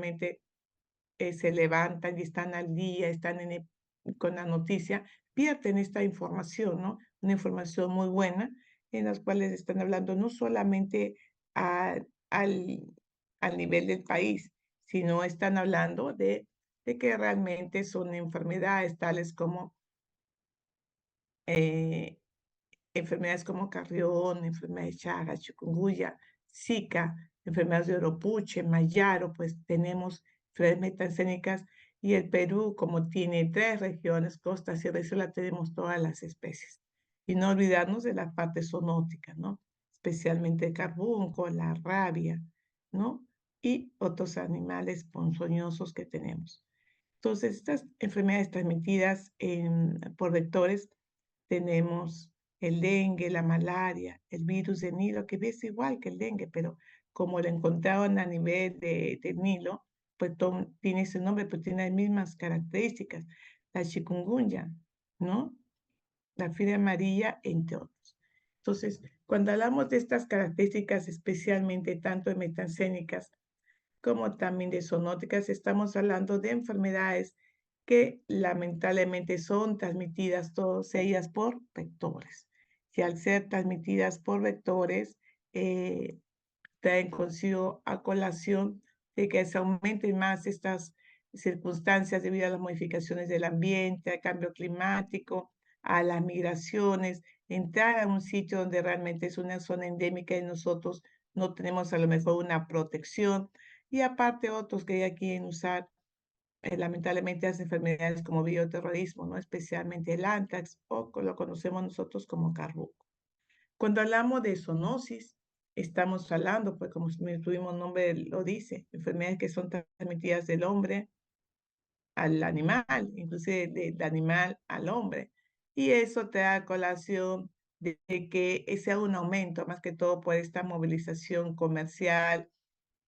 realmente se levantan y están al día, están con la noticia, pierden esta información, ¿no? Una información muy buena en las cuales están hablando no solamente a- al, al nivel del país, sino están hablando de que realmente son enfermedades tales como eh, enfermedades como Carrión, enfermedad de Chagas, chikungunya, Zika, enfermedades de Oropuche, Mayaro, pues tenemos enfermedades metancénicas y el Perú, como tiene 3 regiones, costa, sierra y selva, tenemos todas las especies. Y no olvidarnos de la parte zoonótica, ¿no? Especialmente el carbunco, la rabia, ¿no? Y otros animales ponzoñosos que tenemos. Entonces, estas enfermedades transmitidas por vectores tenemos el dengue, la malaria, el virus de Nilo, que es igual que el dengue, pero como lo encontraron a nivel del Nilo, pues tiene ese nombre, pero tiene las mismas características. La chikungunya, ¿no? La fiebre amarilla, entre otros. Entonces, cuando hablamos de estas características, especialmente tanto de metancénicas como también de zoonóticas, estamos hablando de enfermedades que lamentablemente son transmitidas todas ellas por vectores. Y al ser transmitidas por vectores, eh, traen consigo a colación de que se aumenten más estas circunstancias debido a las modificaciones del ambiente, al cambio climático, a las migraciones, entrar a un sitio donde realmente es una zona endémica y nosotros no tenemos a lo mejor una protección, y aparte otros que ya quieren usar lamentablemente las enfermedades como bioterrorismo, ¿no? Especialmente el anthrax o lo conocemos nosotros como carbuco. Cuando hablamos de zoonosis, estamos hablando, pues como su mismo nombre lo dice, enfermedades que son transmitidas del hombre al animal, inclusive del animal al hombre. Y eso te da colación de que sea un aumento, más que todo por esta movilización comercial,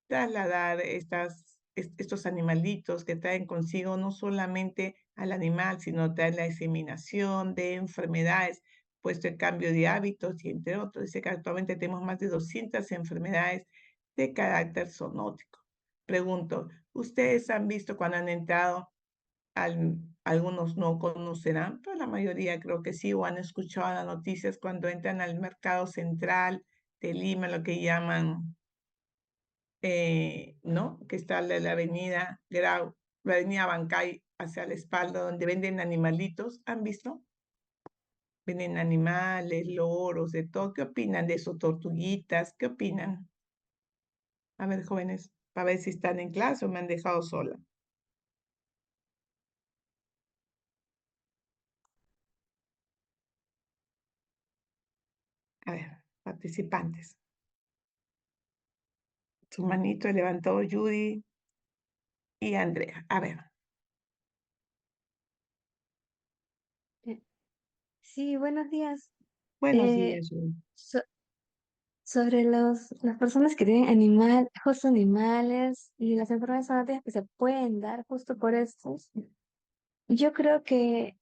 trasladar estos animalitos que traen consigo no solamente al animal, sino traen la diseminación de enfermedades, puesto el cambio de hábitos y entre otros. Dice que actualmente tenemos más de 200 enfermedades de carácter zoonótico. Pregunto, ¿ustedes han visto cuando han entrado, algunos no conocerán, pero la mayoría creo que sí, o han escuchado las noticias cuando entran al mercado central de Lima, lo que llaman ¿no? Que está la avenida Grau, la avenida Bancay hacia la espalda, donde venden animalitos, ¿han visto? Venden animales, loros, de todo. ¿Qué opinan de eso? Tortuguitas, ¿qué opinan? A ver, jóvenes, para ver si están en clase o me han dejado sola. A ver, participantes. Su manito levantó Judy y Andrea. A ver, Eh, Sí, buenos días. buenos Eh, días, Judy. so- Sobre las personas que tienen justo animales y las enfermedades zoonóticas que se pueden dar justo por estos, yo creo que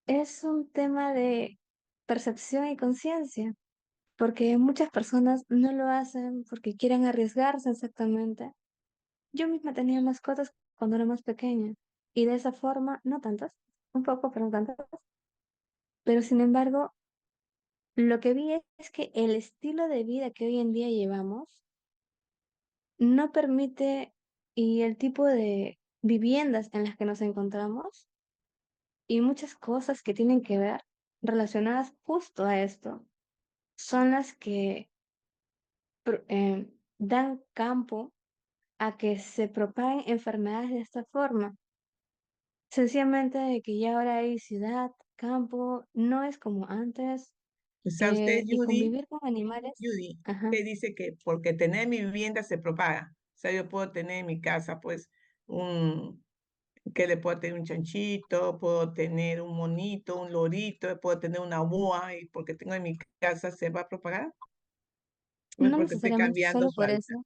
es un tema de percepción y conciencia, porque muchas personas no lo hacen porque quieren arriesgarse exactamente. Yo misma tenía mascotas cuando era más pequeña y de esa forma, no tantas, un poco, pero no tantas, pero sin embargo lo que vi es que el estilo de vida que hoy en día llevamos no permite y el tipo de viviendas en las que nos encontramos y muchas cosas que tienen que ver relacionadas justo a esto son las que dan campo a que se propaguen enfermedades de esta forma. Sencillamente de que ya ahora hay ciudad, campo, no es como antes, O sea, usted, y Judy, convivir con animales. Judy, Ajá. usted dice que porque tener mi vivienda se propaga. O sea, yo puedo tener en mi casa, pues, un, que le puedo tener un chanchito, puedo tener un monito, un lorito, puedo tener una boa, y porque tengo en mi casa se va a propagar. No es No porque estoy necesariamente cambiando solo su por hábitat, eso,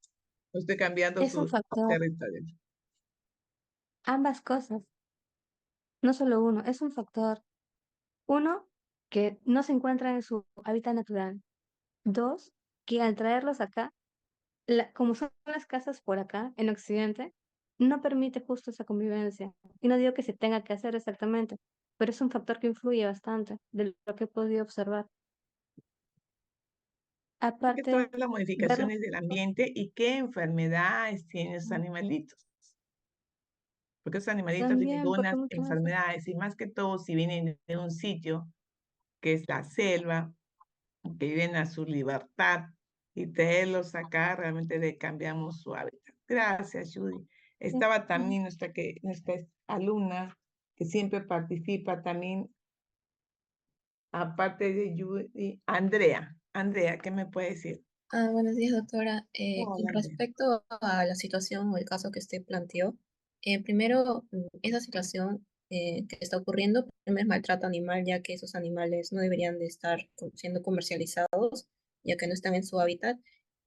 o estoy cambiando es un su factor, territorio. ambas cosas, no solo uno, es un factor. Uno, que no se encuentra en su hábitat natural. Dos, que al traerlos acá, como son las casas por acá, en Occidente, no permite justo esa convivencia. Y no digo que se tenga que hacer exactamente, pero es un factor que influye bastante de lo que he podido observar. Más que todas Aparte, las verlo modificaciones del ambiente y qué enfermedades tienen esos animalitos. Porque esos animalitos tienen también, porque algunas muchas veces enfermedades y más que todo si vienen de un sitio que es la selva, que viven a su libertad y traerlos acá realmente le cambiamos su hábitat. Gracias, Judy. sí, Estaba ujú. también nuestra alumna que siempre participa también, aparte de Judy, Andrea. Andrea, ¿qué me puede decir? Buenos días, doctora. Con Hola, Andrea. respecto a la situación o el caso que usted planteó, primero, esa situación que está ocurriendo, primero es maltrato animal, ya que esos animales no deberían de estar siendo comercializados, ya que no están en su hábitat.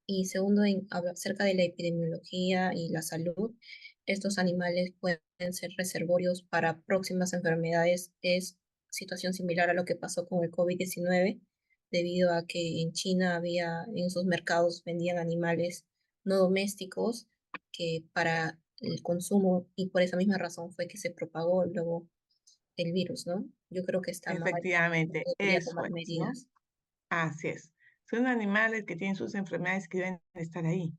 Y segundo, acerca de la epidemiología y la salud, estos animales pueden ser reservorios para próximas enfermedades. Es situación similar a lo que pasó con el COVID-19 debido a que en China había, en sus mercados vendían animales no domésticos que para el consumo y por esa misma razón fue que se propagó luego el virus, ¿no? Yo creo que está mal, Efectivamente, debería eso tomar es, ¿no? medidas. Así es. Son animales que tienen sus enfermedades que deben estar ahí.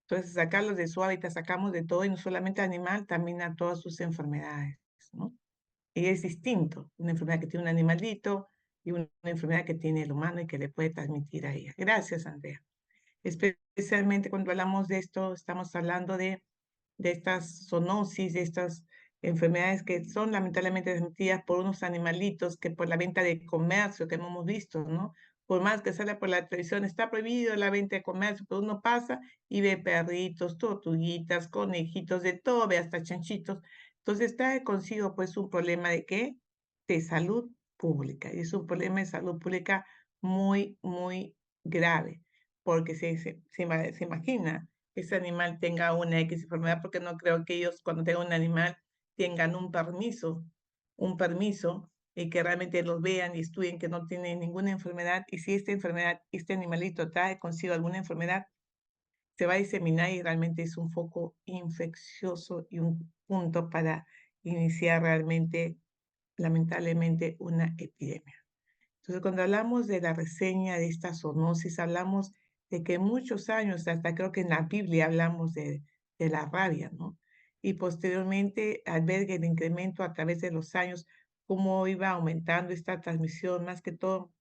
Entonces, sacarlos de su hábitat, sacamos de todo, y no solamente al animal, también a todas sus enfermedades, ¿no? Y es distinto, una enfermedad que tiene un animalito y una enfermedad que tiene el humano y que le puede transmitir a ella. Gracias, Andrea. Especialmente cuando hablamos de esto, estamos hablando de estas zoonosis, de estas enfermedades que son lamentablemente transmitidas por unos animalitos que por la venta de comercio que hemos visto, ¿no? Por más que sale por la televisión, está prohibido la venta de comercio, pero uno pasa y ve perritos, tortuguitas, conejitos, de todo, ve hasta chanchitos. Entonces trae consigo pues un problema de qué? De salud pública. Y es un problema de salud pública muy, muy grave, porque se imagina ese animal tenga una X enfermedad, porque no creo que ellos cuando tengan un animal tengan un permiso y que realmente los vean y estudien que no tiene ninguna enfermedad. Y si esta enfermedad, este animalito trae consigo alguna enfermedad, se va a diseminar y realmente es un foco infeccioso y un punto para iniciar realmente, lamentablemente, una epidemia. Entonces, cuando hablamos de la reseña de esta zoonosis, hablamos de que muchos años, hasta creo que en la Biblia hablamos de la rabia, ¿no? Y posteriormente, al ver el incremento a través de los años, cómo iba aumentando esta transmisión, más que todo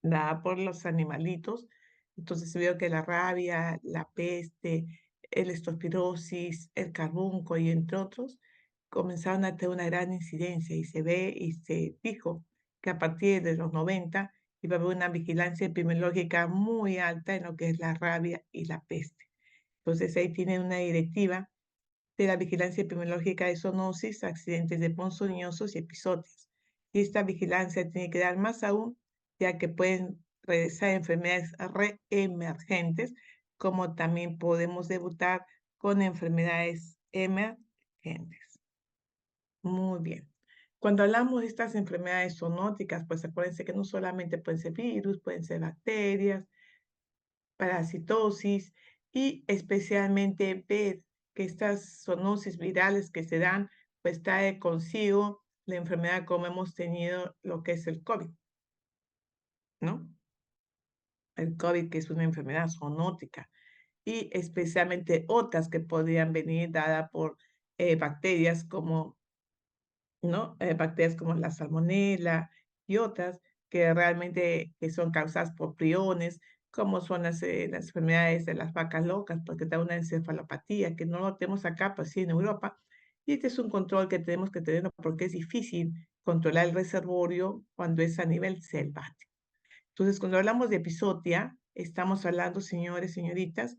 dada por los animalitos. Entonces se vio que la rabia, la peste, el leptospirosis, el carbunco y entre otros comenzaron a tener una gran incidencia y se ve y se dijo que a partir de los 90 iba a haber una vigilancia epidemiológica muy alta en lo que es la rabia y la peste. Entonces ahí tienen una directiva de la vigilancia epidemiológica de zoonosis, accidentes de ponzoñosos y episodios. Y esta vigilancia tiene que dar más aún, ya que pueden regresar enfermedades reemergentes, como también podemos debutar con enfermedades emergentes. Muy bien. Cuando hablamos de estas enfermedades zoonóticas, pues acuérdense que no solamente pueden ser virus, pueden ser bacterias, parasitosis y especialmente ver que estas zoonosis virales que se dan, pues trae consigo la enfermedad como hemos tenido lo que es el COVID, ¿no? El COVID que es una enfermedad zoonótica y especialmente otras que podrían venir dada por bacterias como, ¿no? Bacterias como la salmonela y otras que realmente que son causadas por priones, como son las enfermedades de las vacas locas, porque da una encefalopatía, que no lo tenemos acá, pues sí en Europa. Y este es un control que tenemos que tener porque es difícil controlar el reservorio cuando es a nivel selvático. Entonces, cuando hablamos de epizotia, estamos hablando, señores, señoritas,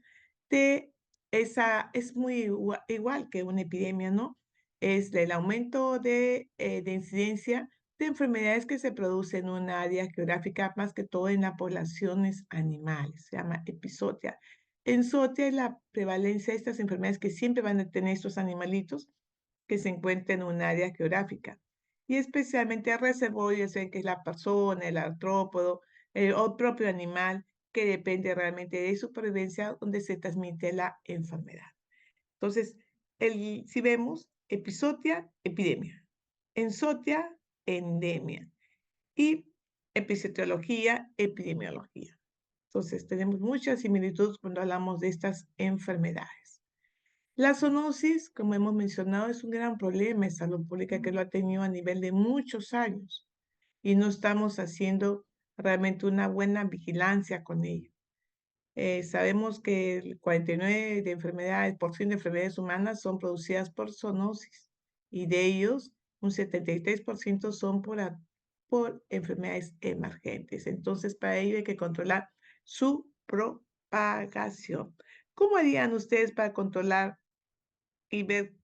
de es muy igual que una epidemia, ¿no? Es el aumento de incidencia de enfermedades que se producen en un área geográfica, más que todo en las poblaciones animales, se llama epizotia. En zootia es la prevalencia de estas enfermedades que siempre van a tener estos animalitos que se encuentran en un área geográfica. Y especialmente a reservorios en que es la persona, el artrópodo, o propio animal que depende realmente de supervivencia donde se transmite la enfermedad. Entonces, si vemos, epizotia, epidemia, enzotia, endemia y episodiología, epidemiología. Entonces, tenemos muchas similitudes cuando hablamos de estas enfermedades. La zoonosis, como hemos mencionado, es un gran problema en salud pública que lo ha tenido a nivel de muchos años y no estamos haciendo realmente una buena vigilancia con ello. Sabemos que el 49% de enfermedades humanas son producidas por zoonosis y de ellos un 73% son por enfermedades emergentes. Entonces, para ello hay que controlar su propagación. ¿Cómo harían ustedes para controlar y ver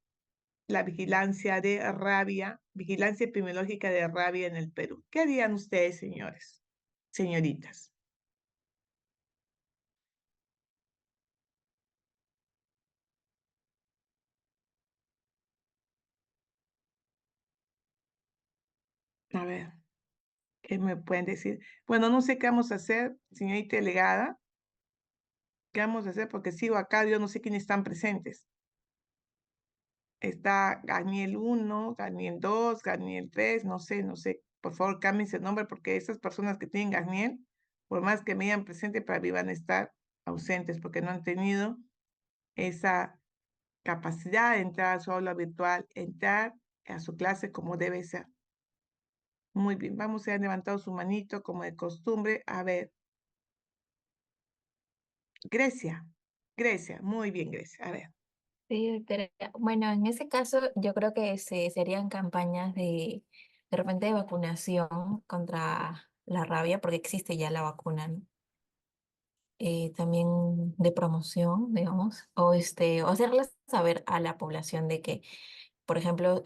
la vigilancia de rabia, vigilancia epidemiológica de rabia en el Perú? ¿Qué harían ustedes, señores, señoritas? A ver, ¿qué me pueden decir? Bueno, no sé qué vamos a hacer, señorita delegada. ¿Qué vamos a hacer? Porque sigo acá, yo no sé quiénes están presentes. Está Daniel 1, Daniel 2, Daniel 3, no sé, no sé. Por favor, cámbiense el nombre porque esas personas que tienen Daniel, por más que me digan presente, para mí van a estar ausentes porque no han tenido esa capacidad de entrar a su aula virtual, entrar a su clase como debe ser. Muy bien, vamos a haber levantado su manito como de costumbre. A ver, Grecia, muy bien, Grecia. A ver, Sí, doctora. Bueno, en ese caso yo creo que serían campañas de repente de vacunación contra la rabia, porque existe ya la vacuna, ¿no? También de promoción, digamos, o hacerles saber a la población de que, por ejemplo,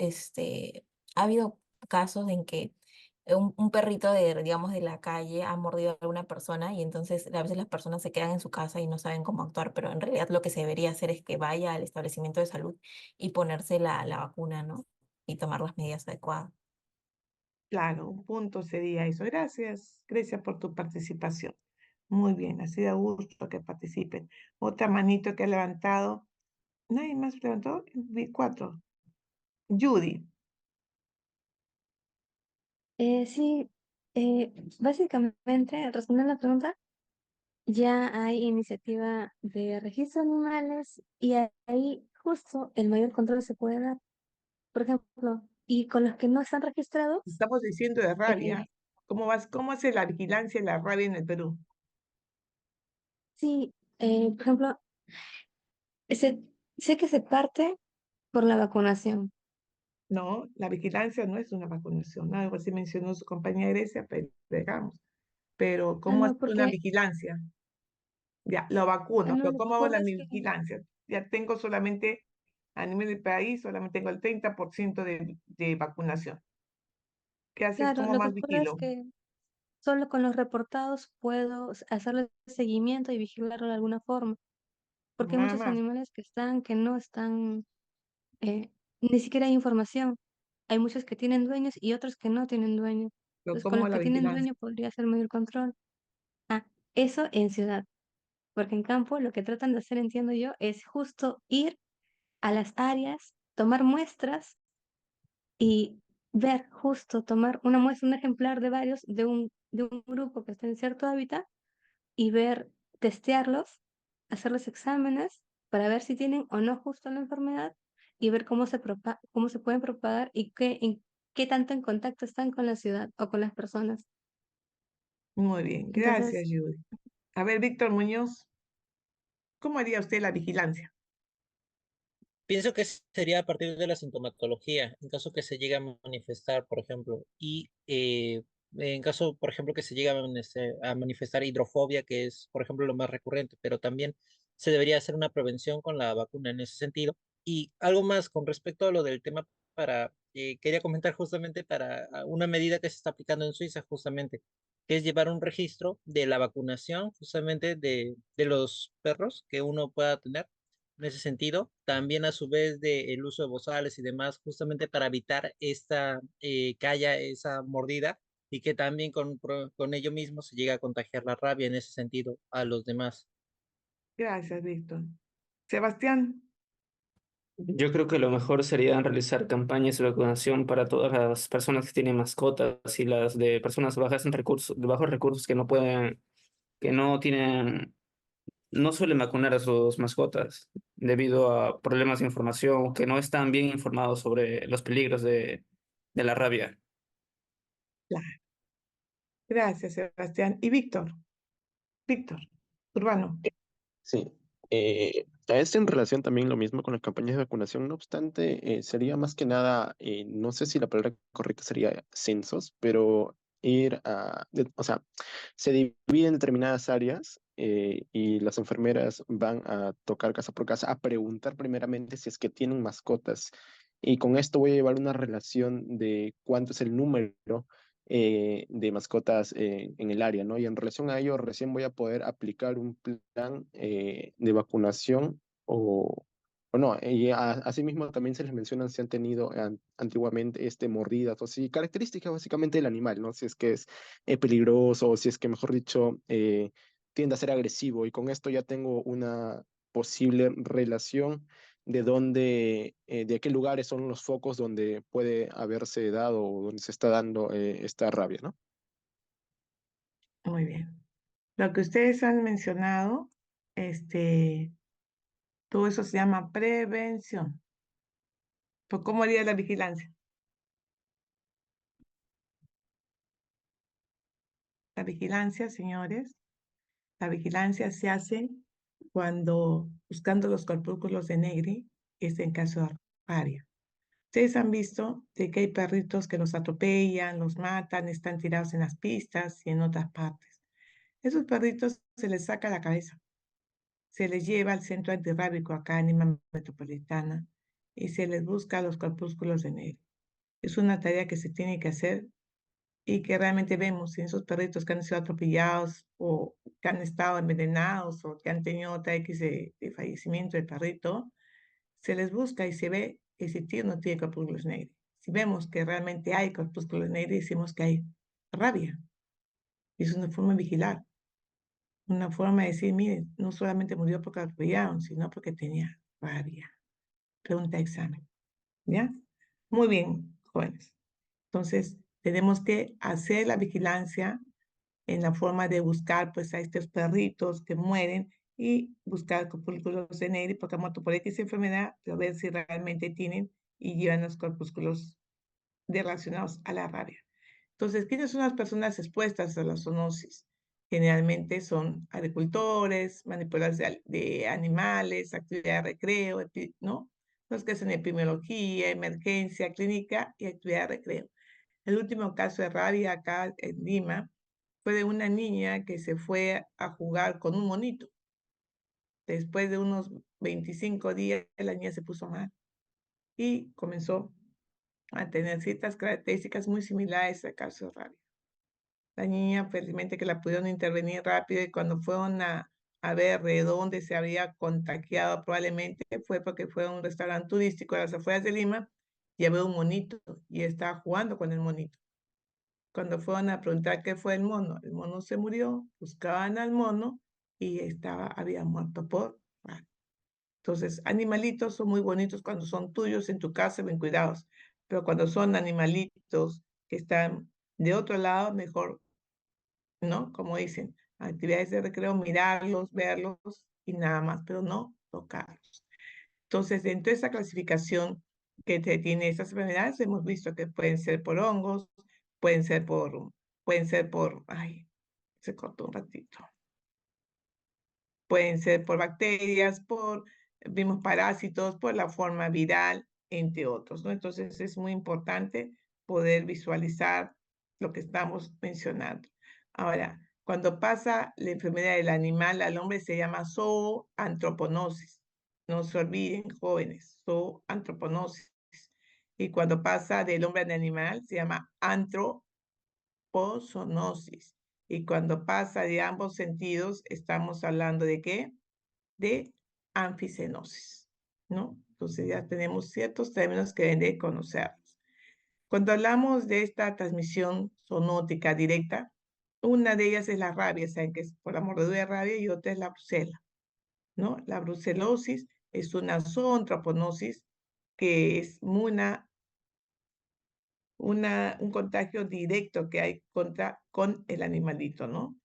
ha habido casos en que un perrito digamos, de la calle ha mordido a alguna persona y entonces a veces las personas se quedan en su casa y no saben cómo actuar, pero en realidad lo que se debería hacer es que vaya al establecimiento de salud y ponerse la vacuna, ¿no? Y tomar las medidas adecuadas. claro, un punto sería eso. Gracias, Grecia, por tu participación. Muy bien, ha sido gusto que participen. Otra manito que ha levantado. ¿Nadie más levantó? Vi 4. Judy. Sí, básicamente, respondiendo a la pregunta, ya hay iniciativa de registro de animales y ahí justo el mayor control se puede dar. Por ejemplo, y con los que no están registrados, Estamos diciendo de eh, rabia. ¿Cómo hace la vigilancia de la rabia en el Perú? sí, por ejemplo, sé, sé que se parte por la vacunación. No, la vigilancia no es una vacunación. Algo así mencionó su compañera Grecia, pero dejamos. Pero, Ah, ¿cómo no, hacer una porque, vigilancia? Ya, lo ah, vacuno, no, pero lo que ¿cómo hago la ocurre es mi que, vigilancia? Ya tengo solamente, a nivel del país, solamente tengo el 30% de vacunación. ¿Qué haces? claro, ¿Cómo lo que más ocurre es vigilo? que solo con los reportados puedo hacerle seguimiento y vigilarlo de alguna forma, porque hay Nada muchos más. animales que no están, ni siquiera hay información. Hay muchos que tienen dueños y otros que no tienen dueños. Pero Entonces, con ¿cómo los hago la que tienen vigilancia? dueño podría ser mayor control. Ah, eso en ciudad, porque en campo lo que tratan de hacer, entiendo yo, es justo ir a las áreas, tomar muestras y ver, justo tomar una muestra, un ejemplar de varios, de un grupo que está en cierto hábitat y ver, testearlos, hacerles exámenes para ver si tienen o no justo la enfermedad y ver cómo se pueden propagar y en qué tanto en contacto están con la ciudad o con las personas. Muy bien, gracias, Entonces, Judy. A ver, Víctor Muñoz, ¿cómo haría usted la vigilancia? Pienso que sería a partir de la sintomatología, en caso que se llegue a manifestar, por ejemplo, y en caso, por ejemplo, que se llegue a manifestar hidrofobia, que es, por ejemplo, lo más recurrente, pero también se debería hacer una prevención con la vacuna en ese sentido. Y algo más con respecto a lo del tema quería comentar justamente para una medida que se está aplicando en Suiza, justamente, que es llevar un registro de la vacunación, justamente de los perros que uno pueda tener en ese sentido. También a su vez el uso de bozales y demás, justamente para evitar que haya esa mordida y que también con ello mismo se llegue a contagiar la rabia en ese sentido a los demás. Gracias, Víctor. Sebastián, Yo creo que lo mejor sería realizar campañas de vacunación para todas las personas que tienen mascotas y las de personas bajas en recursos, de bajos recursos que no pueden, que no tienen, no suelen vacunar a sus mascotas debido a problemas de información, que no están bien informados sobre los peligros de la rabia. Claro. Gracias, Sebastián. Y Víctor, Urbano. Sí, es en relación también lo mismo con las campañas de vacunación. No obstante, sería más que nada, no sé si la palabra correcta sería censos, pero o sea, se dividen en determinadas áreas y las enfermeras van a tocar casa por casa a preguntar primeramente si es que tienen mascotas. Y con esto voy a llevar una relación de cuánto es el número de mascotas en el área, ¿no? Y en relación a ello, recién voy a poder aplicar un plan de vacunación o no. Y asimismo también se les mencionan si han tenido antiguamente mordidas o si características básicamente del animal, ¿no? Si es que es peligroso o si es que, mejor dicho, tiende a ser agresivo. Y con esto ya tengo una posible relación de dónde, de qué lugares son los focos donde puede haberse dado o donde se está dando esta rabia, ¿no? Muy bien. Lo que ustedes han mencionado, todo eso se llama prevención. ¿Pues cómo haría la vigilancia? La vigilancia, señores, la vigilancia se hace cuando, buscando los corpúsculos de Negri, es en caso de rabia. Ustedes han visto de que hay perritos que los atropellan, los matan, están tirados en las pistas y en otras partes. Esos perritos se les saca la cabeza, se les lleva al centro antirrábico acá en Lima Metropolitana y se les busca los corpúsculos de Negri. Es una tarea que se tiene que hacer y que realmente vemos en esos perritos que han sido atropellados o que han estado envenenados o que han tenido otra X de fallecimiento del perrito, se les busca y se ve que si tiene o no tiene corpúsculos negros. Si vemos que realmente hay corpúsculos negros, decimos que hay rabia. Y es una forma de vigilar, una forma de decir, miren, no solamente murió porque lo atropellaron, sino porque tenía rabia. Pregunta de examen. ¿Ya? Muy bien, jóvenes. Entonces, tenemos que hacer la vigilancia en la forma de buscar pues a estos perritos que mueren y buscar corpúsculos de Negri porque han muerto por X enfermedad, pero ver si realmente tienen y llevan los corpúsculos relacionados a la rabia. Entonces, ¿quiénes son las personas expuestas a la zoonosis? Generalmente son agricultores, manipuladores de animales, actividad de recreo, ¿no? Los que hacen epidemiología, emergencia, clínica y actividad de recreo. El último caso de rabia acá en Lima fue de una niña que se fue a jugar con un monito. Después de unos 25 días, la niña se puso mal y comenzó a tener ciertas características muy similares al caso de rabia. La niña, felizmente que la pudieron intervenir rápido y cuando fueron a ver de dónde se había contagiado, probablemente fue porque fue a un restaurante turístico a las afueras de Lima y había un monito y estaba jugando con el monito. Cuando fueron a preguntar qué fue el mono se murió, buscaban al mono y había muerto por rabia. Entonces, animalitos son muy bonitos cuando son tuyos en tu casa, bien cuidados, pero cuando son animalitos que están de otro lado, mejor, ¿no? Como dicen, actividades de recreo, mirarlos, verlos y nada más, pero no tocarlos. Entonces, dentro de esa clasificación que tiene estas enfermedades, hemos visto que pueden ser por hongos, pueden ser ay, se cortó un ratito. Pueden ser por bacterias, vimos parásitos, por la forma viral, entre otros, ¿no? Entonces, es muy importante poder visualizar lo que estamos mencionando. Ahora, cuando pasa la enfermedad del animal al hombre se llama zooantroponosis. No se olviden, jóvenes, zooantroponosis. Y cuando pasa del hombre al animal se llama antropozonosis. Y cuando pasa de ambos sentidos, estamos hablando de ¿qué? De anfisenosis, ¿no? Entonces ya tenemos ciertos términos que deben de conocerlos. Cuando hablamos de esta transmisión zoonótica directa, una de ellas es la rabia, saben que es por la mordedura de rabia y otra es la brucela, ¿no? La brucelosis es una zoontroponosis, que es un contagio directo que hay con el animalito, ¿no?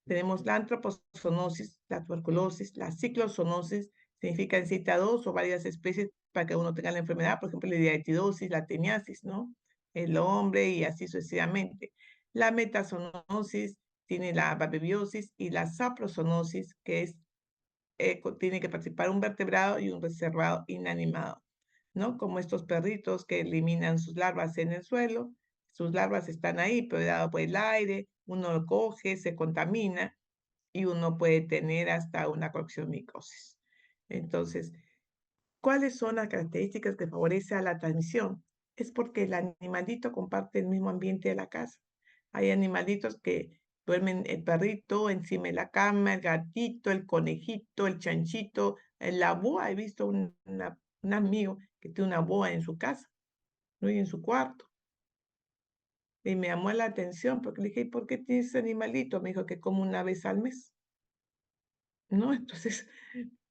Tenemos la antropozonosis, la tuberculosis, la ciclozoonosis, significa en cita dos o varias especies para que uno tenga la enfermedad, por ejemplo, la diatidosis, la teniasis, ¿no? El hombre y así sucesivamente. La metazoonosis tiene la babebiosis y la saprozoonosis, que es, tiene que participar un vertebrado y un reservado inanimado, ¿no? Como estos perritos que eliminan sus larvas en el suelo, sus larvas están ahí, pero dado por el aire, uno lo coge, se contamina y uno puede tener hasta una coccidiomicosis. Entonces, ¿cuáles son las características que favorecen a la transmisión? Es porque el animalito comparte el mismo ambiente de la casa. Hay animalitos que duermen el perrito encima de la cama, el gatito, el conejito, el chanchito, la boa. He visto un amigo que tiene una boa en su casa, ¿no? Y en su cuarto. Y me llamó la atención porque le dije, ¿y por qué tienes ese animalito? Me dijo que come una vez al mes, ¿no? Entonces,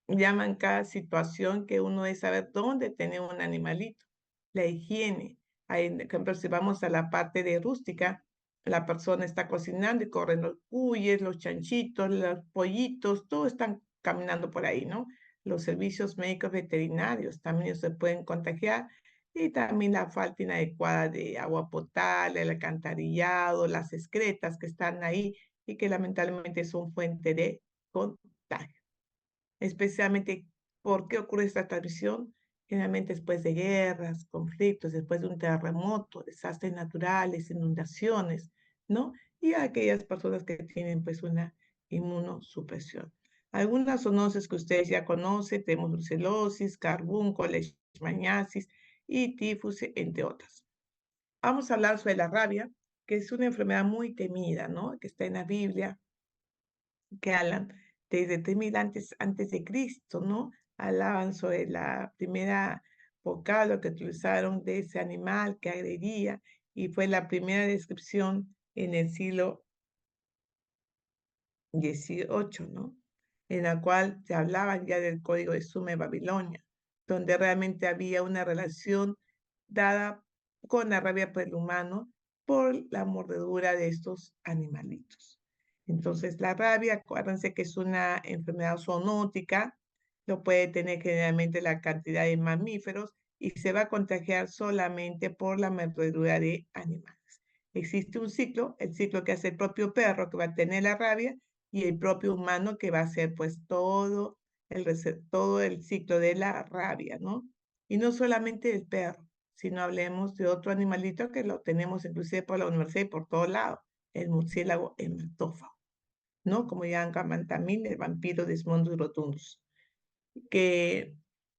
llaman cada situación que uno debe saber dónde tener un animalito. La higiene. Hay, por ejemplo, si vamos a la parte de rústica, la persona está cocinando y corren los cuyes, los chanchitos, los pollitos, todos están caminando por ahí, ¿no? Los servicios médicos veterinarios también se pueden contagiar y también la falta inadecuada de agua potable, el alcantarillado, las excretas que están ahí y que lamentablemente son fuente de contagio. Especialmente, ¿por qué ocurre esta transmisión? Generalmente después de guerras, conflictos, después de un terremoto, desastres naturales, inundaciones, ¿no? Y aquellas personas que tienen pues una inmunosupresión. Algunas zoonosis que ustedes ya conocen, tenemos brucelosis, carbunco, leishmaniasis y tifus, entre otras. Vamos a hablar sobre la rabia, que es una enfermedad muy temida, ¿no? Que está en la Biblia, que hablan desde 3000 antes de Cristo, ¿no? Hablaban sobre la primera vocablo que utilizaron de ese animal que agredía y fue la primera descripción en el siglo XVIII, ¿no? En la cual se hablaba ya del código de Sumer Babilonia, donde realmente había una relación dada con la rabia por el humano por la mordedura de estos animalitos. Entonces, la rabia, acuérdense que es una enfermedad zoonótica, lo puede tener generalmente la cantidad de mamíferos y se va a contagiar solamente por la mordedura de animales. Existe un ciclo, el ciclo que hace el propio perro que va a tener la rabia y el propio humano que va a hacer pues todo el ciclo de la rabia, ¿no? Y no solamente el perro, sino hablemos de otro animalito que lo tenemos inclusive por la universidad y por todos lados, el murciélago hematófago, ¿no? Como llaman también el vampiro Desmondus rotundus, que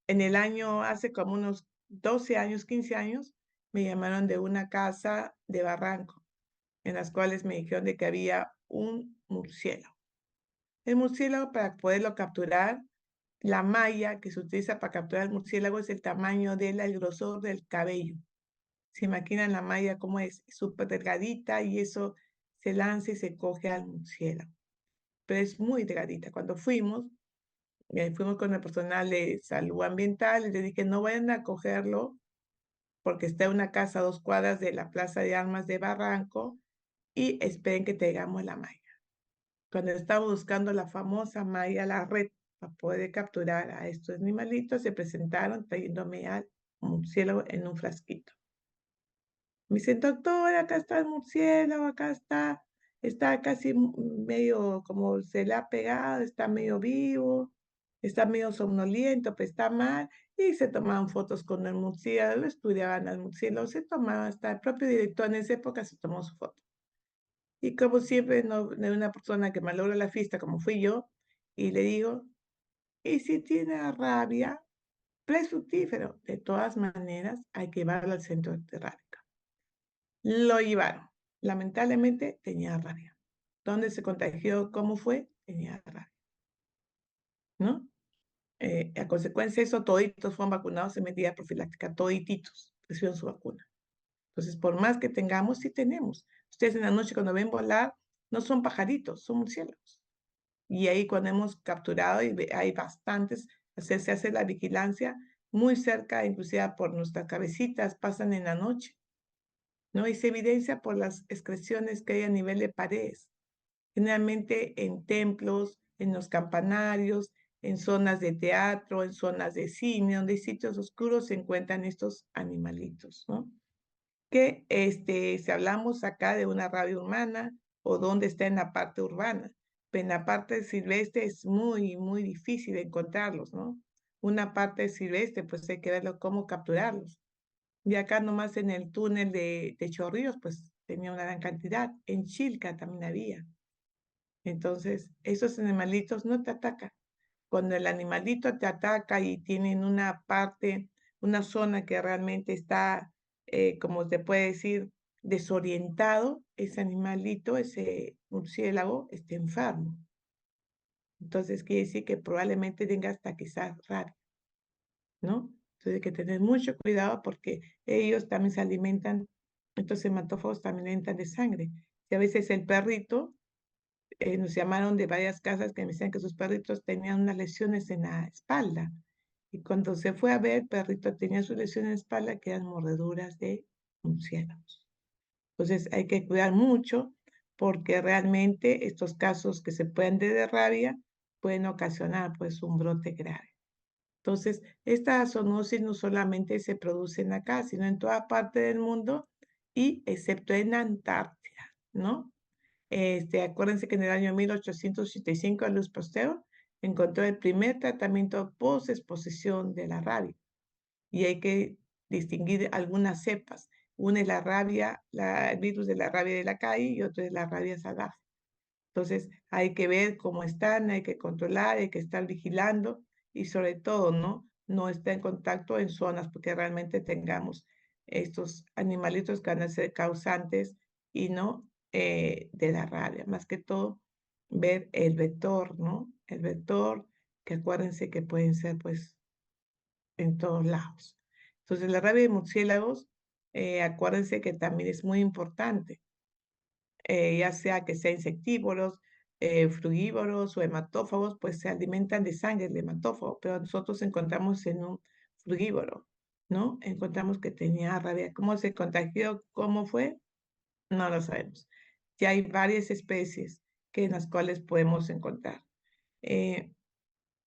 en el año, hace como unos 12 años, 15 años, me llamaron de una casa de Barranco, en las cuales me dijeron de que había un murciélago. El murciélago, para poderlo capturar, la malla que se utiliza para capturar el murciélago es el tamaño el grosor del cabello. ¿Se imaginan la malla cómo es? Súper delgadita y eso se lanza y se coge al murciélago. Pero es muy delgadita. Cuando fuimos con el personal de salud ambiental y les dije, no vayan a cogerlo porque está en una casa a 2 cuadras de la Plaza de Armas de Barranco y esperen que tengamos la malla. Cuando estaba buscando la famosa malla, la red, para poder capturar a estos animalitos, se presentaron trayéndome al murciélago en un frasquito. Me dicen, doctor, acá está el murciélago, acá está casi medio como se le ha pegado, está medio vivo, está medio somnoliento, pero está mal. Y se tomaban fotos con el murciélago, estudiaban al murciélago, se tomaban, hasta el propio director en esa época se tomó su foto. Y como siempre, no, de una persona que malogra la fiesta, como fui yo, y le digo, y si tiene rabia, fructífero. De todas maneras, hay que llevarlo al centro de rabia. Lo llevaron. Lamentablemente tenía rabia. ¿Dónde se contagió? ¿Cómo fue? Tenía rabia, ¿no? A consecuencia de eso, toditos fueron vacunados en medida profiláctica, todititos recibieron su vacuna. Entonces, por más que tengamos, sí tenemos. Ustedes en la noche cuando ven volar, no son pajaritos, son murciélagos. Y ahí cuando hemos capturado, y hay bastantes, Se hace la vigilancia muy cerca, inclusive por nuestras cabecitas, pasan en la noche, ¿no? Y se evidencia por las excreciones que hay a nivel de paredes, generalmente en templos, en los campanarios, en zonas de teatro, en zonas de cine, donde hay sitios oscuros se encuentran estos animalitos, ¿no? Que si hablamos acá de una rabia humana o donde está en la parte urbana, pero en la parte silvestre es muy, muy difícil encontrarlos, ¿no? Una parte silvestre, pues hay que verlo cómo capturarlos. Y acá nomás en el túnel de Chorrillos, pues tenía una gran cantidad. En Chilca también había. Entonces, esos animalitos no te atacan. Cuando el animalito te ataca y tienen una parte, una zona que realmente está, como se puede decir, desorientado, ese animalito, ese murciélago, está enfermo. Entonces quiere decir que probablemente tenga hasta quizás rabia, ¿no? Entonces hay que tener mucho cuidado porque ellos también se alimentan, estos hematófagos también alimentan de sangre. Y a veces el perrito, nos llamaron de varias casas que me decían que sus perritos tenían unas lesiones en la espalda. Y cuando se fue a ver, el perrito tenía sus lesiones en la espalda que eran mordeduras de murciélagos. Entonces hay que cuidar mucho porque realmente estos casos que se pueden de rabia pueden ocasionar pues un brote grave. Entonces, esta zoonosis no solamente se produce acá, sino en toda parte del mundo y excepto en Antártida, ¿no? Acuérdense que en el año 1885 Luis Pasteur encontró el primer tratamiento post-exposición de la rabia. Y hay que distinguir algunas cepas. Una es la rabia, el virus de la rabia de la calle y otro es la rabia salvaje. Entonces hay que ver cómo están, hay que controlar, hay que estar vigilando y sobre todo, no estar en contacto en zonas porque realmente tengamos estos animalitos que van a ser causantes y no de la rabia. Más que todo, ver el vector, ¿no? El vector, que acuérdense que pueden ser pues en todos lados. Entonces la rabia de murciélagos, acuérdense que también es muy importante, ya sea que sean insectívoros, frugívoros o hematófagos, pues se alimentan de sangre el hematófago, pero nosotros encontramos en un frugívoro, ¿no? Encontramos que tenía rabia. ¿Cómo se contagió? ¿Cómo fue? No lo sabemos. Ya hay varias especies en las cuales podemos encontrar.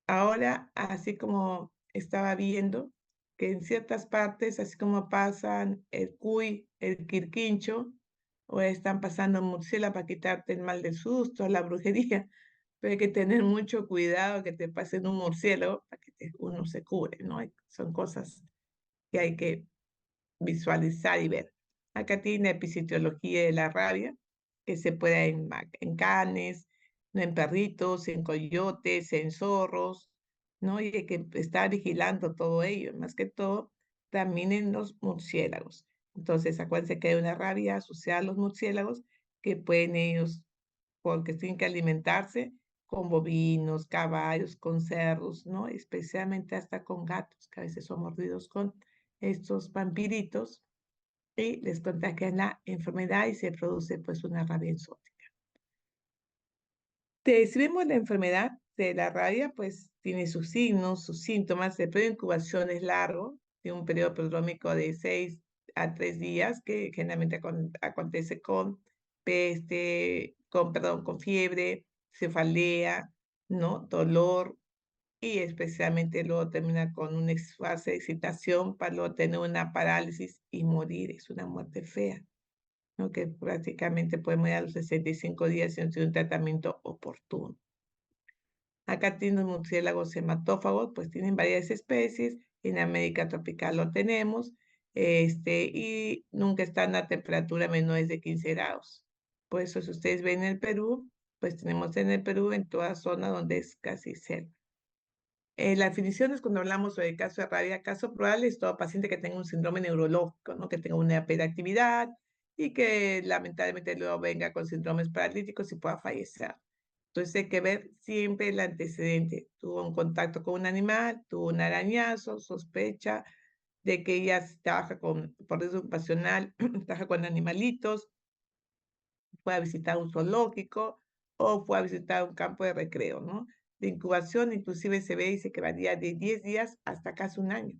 Ahora, así como estaba viendo, que en ciertas partes, así como pasan el cuy, el quirquincho, o están pasando murciélago para quitarte el mal del susto, la brujería, pero hay que tener mucho cuidado que te pasen un murciélago para que uno se cure, ¿no? Son cosas que hay que visualizar y ver. Acá tiene epicitología de la rabia, que se puede en canes, ¿no? En perritos, en coyotes, en zorros, ¿no? Y hay que estar vigilando todo ello, más que todo también en los murciélagos. Entonces, acuérdense que hay una rabia asociada a los murciélagos que pueden ellos, porque tienen que alimentarse con bovinos, caballos, con cerdos, ¿no? Especialmente hasta con gatos, que a veces son mordidos con estos vampiritos y les contagian la enfermedad y se produce pues una rabia exótica. Si vemos la enfermedad de la rabia, pues tiene sus signos, sus síntomas. El periodo de incubación es largo, tiene un periodo prodrómico de 6 a 3 días, que generalmente acontece con peste, con fiebre, cefalea, ¿no? Dolor, y especialmente luego termina con una fase de excitación para luego tener una parálisis y morir. Es una muerte fea, ¿no? Que prácticamente puede morir a los 65 días sin un tratamiento oportuno. Acá tienen murciélagos hematófagos, pues tienen varias especies. En América tropical lo tenemos, y nunca están a temperatura menores de 15 grados. Por eso, si ustedes ven en el Perú, pues tenemos en el Perú en toda zona donde es casi selva. Las definiciones cuando hablamos sobre el caso de rabia, caso probable es todo paciente que tenga un síndrome neurológico, ¿no? Que tenga una hiperactividad y que lamentablemente luego venga con síndromes paralíticos y pueda fallecer. Entonces hay que ver siempre el antecedente. Tuvo un contacto con un animal, tuvo un arañazo, sospecha de que ella trabaja por riesgo ocupacional, trabaja con animalitos, fue a visitar un zoológico o fue a visitar un campo de recreo, ¿no? de incubación, inclusive se ve, dice que varía de 10 días hasta casi un año,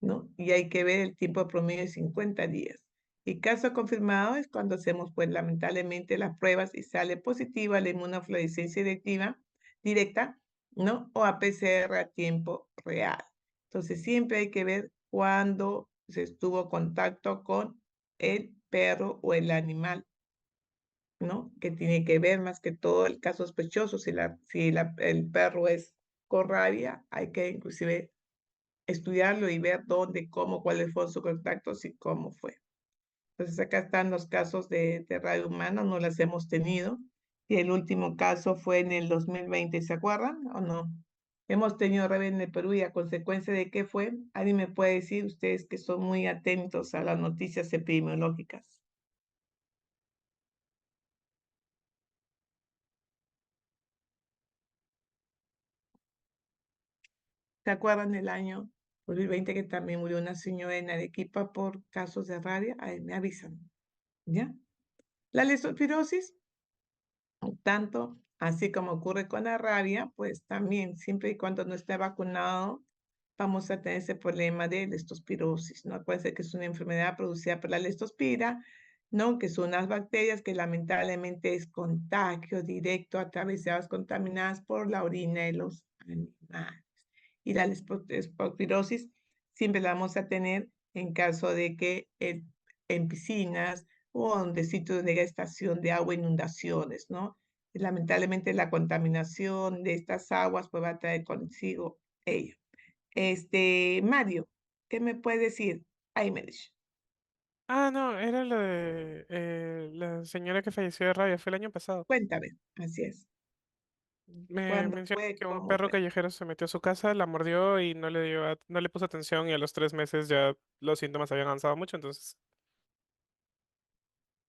¿no? Y hay que ver el tiempo promedio de 50 días. Y caso confirmado es cuando hacemos, pues, lamentablemente las pruebas y sale positiva la inmunofluorescencia directa, ¿no? O a PCR a tiempo real. Entonces, siempre hay que ver cuándo se estuvo en contacto con el perro o el animal, ¿no? Que tiene que ver más que todo el caso sospechoso, si el perro es con rabia, hay que inclusive estudiarlo y ver dónde, cómo, cuáles fueron sus contactos y cómo fue. Entonces acá están los casos de rabia humana, no las hemos tenido. Y el último caso fue en el 2020, ¿se acuerdan o no? Hemos tenido rabia en el Perú y a consecuencia de qué fue, ¿alguien me puede decir, ustedes que son muy atentos a las noticias epidemiológicas? ¿Se acuerdan del año 2020 que también murió una señora en Arequipa por casos de rabia? Ahí me avisan, ¿ya? La leptospirosis, tanto así como ocurre con la rabia, pues también siempre y cuando no esté vacunado, vamos a tener ese problema de leptospirosis, ¿no? Acuérdense que es una enfermedad producida por la leptospira, ¿no? Que son unas bacterias que lamentablemente es contagio directo a través de aguas contaminadas por la orina de los animales. Y la leptospirosis siempre la vamos a tener en caso de que en piscinas o donde sitios de estación de agua, inundaciones, ¿no? Lamentablemente la contaminación de estas aguas pues va a traer consigo ello. Mario, ¿qué me puedes decir? Aymelech, Ah, no, era lo de la señora que falleció de rabia, fue el año pasado. cuéntame, así es. Me ¿Cuándo menciona fue? que un ¿Cómo perro fue? callejero se metió a su casa, la mordió y no le puso atención y a los 3 meses ya los síntomas habían avanzado mucho, entonces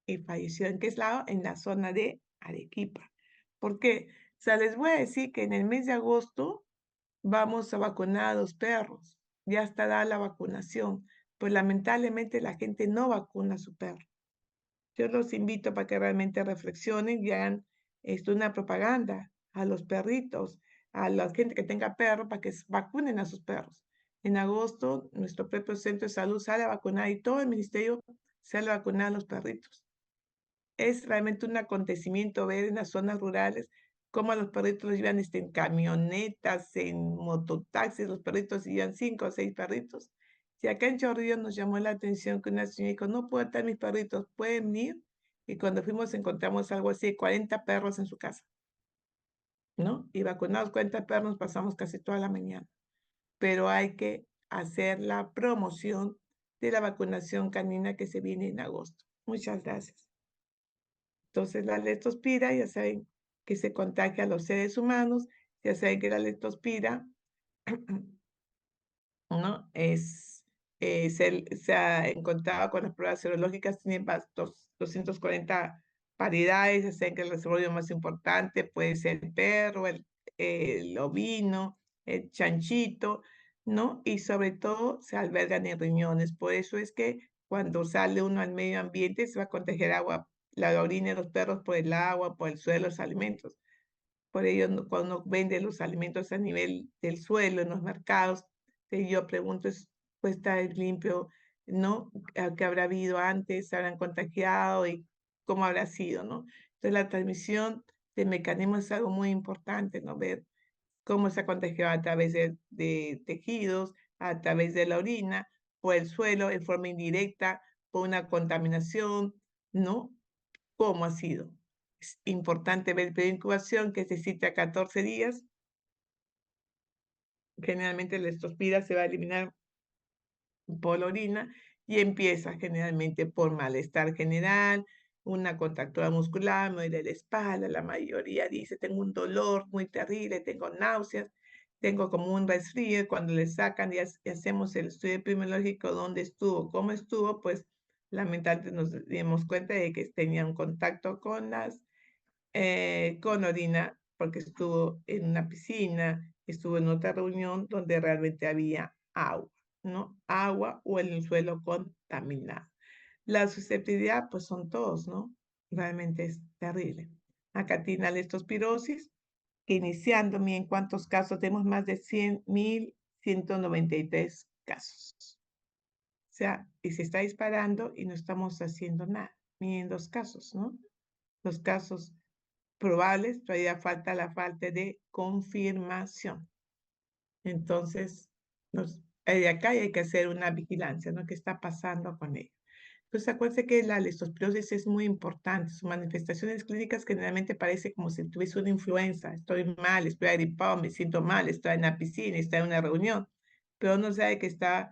Y falleció en qué lado? En la zona de Arequipa. ¿Por qué? O sea, les voy a decir que en el mes de agosto vamos a vacunar a los perros. Ya estará la vacunación. Pues lamentablemente la gente no vacuna a su perro. Yo los invito para que realmente reflexionen y hagan una propaganda a los perritos, a la gente que tenga perro, para que vacunen a sus perros. En agosto, nuestro propio centro de salud sale a vacunar y todo el ministerio sale a vacunar a los perritos. Es realmente un acontecimiento ver en las zonas rurales cómo a los perritos los llevan en camionetas, en mototaxis, los perritos llevan 5 o 6 perritos. Y acá en Chorrillos nos llamó la atención que una señora dijo, no puedo estar mis perritos, ¿pueden ir? Y cuando fuimos encontramos algo así de 40 perros en su casa, ¿no? Y vacunados 40 perros pasamos casi toda la mañana. Pero hay que hacer la promoción de la vacunación canina que se viene en agosto. Muchas gracias. Entonces la leptospira, ya saben que se contagia a los seres humanos, ya saben que la leptospira, ¿no? Se ha encontrado con las pruebas serológicas, tiene 240 paridades, ya saben que el reservorio más importante puede ser el perro, el ovino, el chanchito, ¿no? Y sobre todo se albergan en riñones, por eso es que cuando sale uno al medio ambiente se va a contagiar agua, la orina de los perros por el agua, por el suelo, los alimentos. Por ello, cuando vende los alimentos a nivel del suelo en los mercados, yo pregunto, pues está limpio, ¿no? ¿Qué habrá habido antes? ¿Se habrán contagiado? ¿Y cómo habrá sido, no? Entonces, la transmisión de mecanismos es algo muy importante, ¿no? Ver cómo se ha contagiado a través de tejidos, a través de la orina, por el suelo, en forma indirecta, por una contaminación, ¿no? ¿Cómo ha sido? Es importante ver el periodo de incubación, que se cita 14 días. Generalmente la estospira se va a eliminar por la orina y empieza generalmente por malestar general, una contractura muscular, me duele la espalda, la mayoría dice, tengo un dolor muy terrible, tengo náuseas, tengo como un resfrío, cuando le sacan y hacemos el estudio epidemiológico, dónde estuvo, cómo estuvo, pues lamentablemente nos dimos cuenta de que tenía un contacto con orina, porque estuvo en una piscina, estuvo en otra reunión donde realmente había agua, ¿no? Agua o en el suelo contaminado. La susceptibilidad, pues son todos, ¿no? Realmente es terrible. Acá tiene la leptospirosis, que iniciando, miren cuántos casos, tenemos más de 100.193 casos. O sea, y se está disparando y no estamos haciendo nada. Miren los casos, ¿no? Los casos probables, todavía falta la falta de confirmación. Entonces, de acá hay que hacer una vigilancia, ¿no? ¿Qué está pasando con ello? Entonces, acuérdense que la leptospirosis es muy importante. Sus manifestaciones clínicas generalmente parece como si tuviese una influenza. Estoy mal, estoy agripado, me siento mal, estoy en la piscina, estoy en una reunión, pero no sabe que está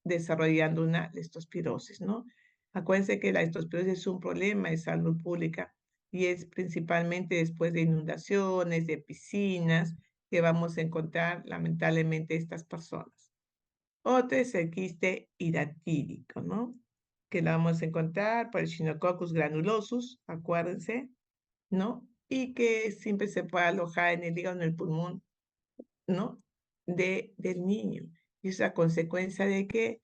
desarrollando una leptospirosis, ¿no? Acuérdense que la leptospirosis es un problema de salud pública y es principalmente después de inundaciones, de piscinas, que vamos a encontrar lamentablemente estas personas. Otro es el quiste hidatídico, ¿no? Que lo vamos a encontrar por el Echinococcus granulosus, acuérdense, ¿no? Y que siempre se puede alojar en el hígado, en el pulmón, ¿no? Del niño. Y es a consecuencia de que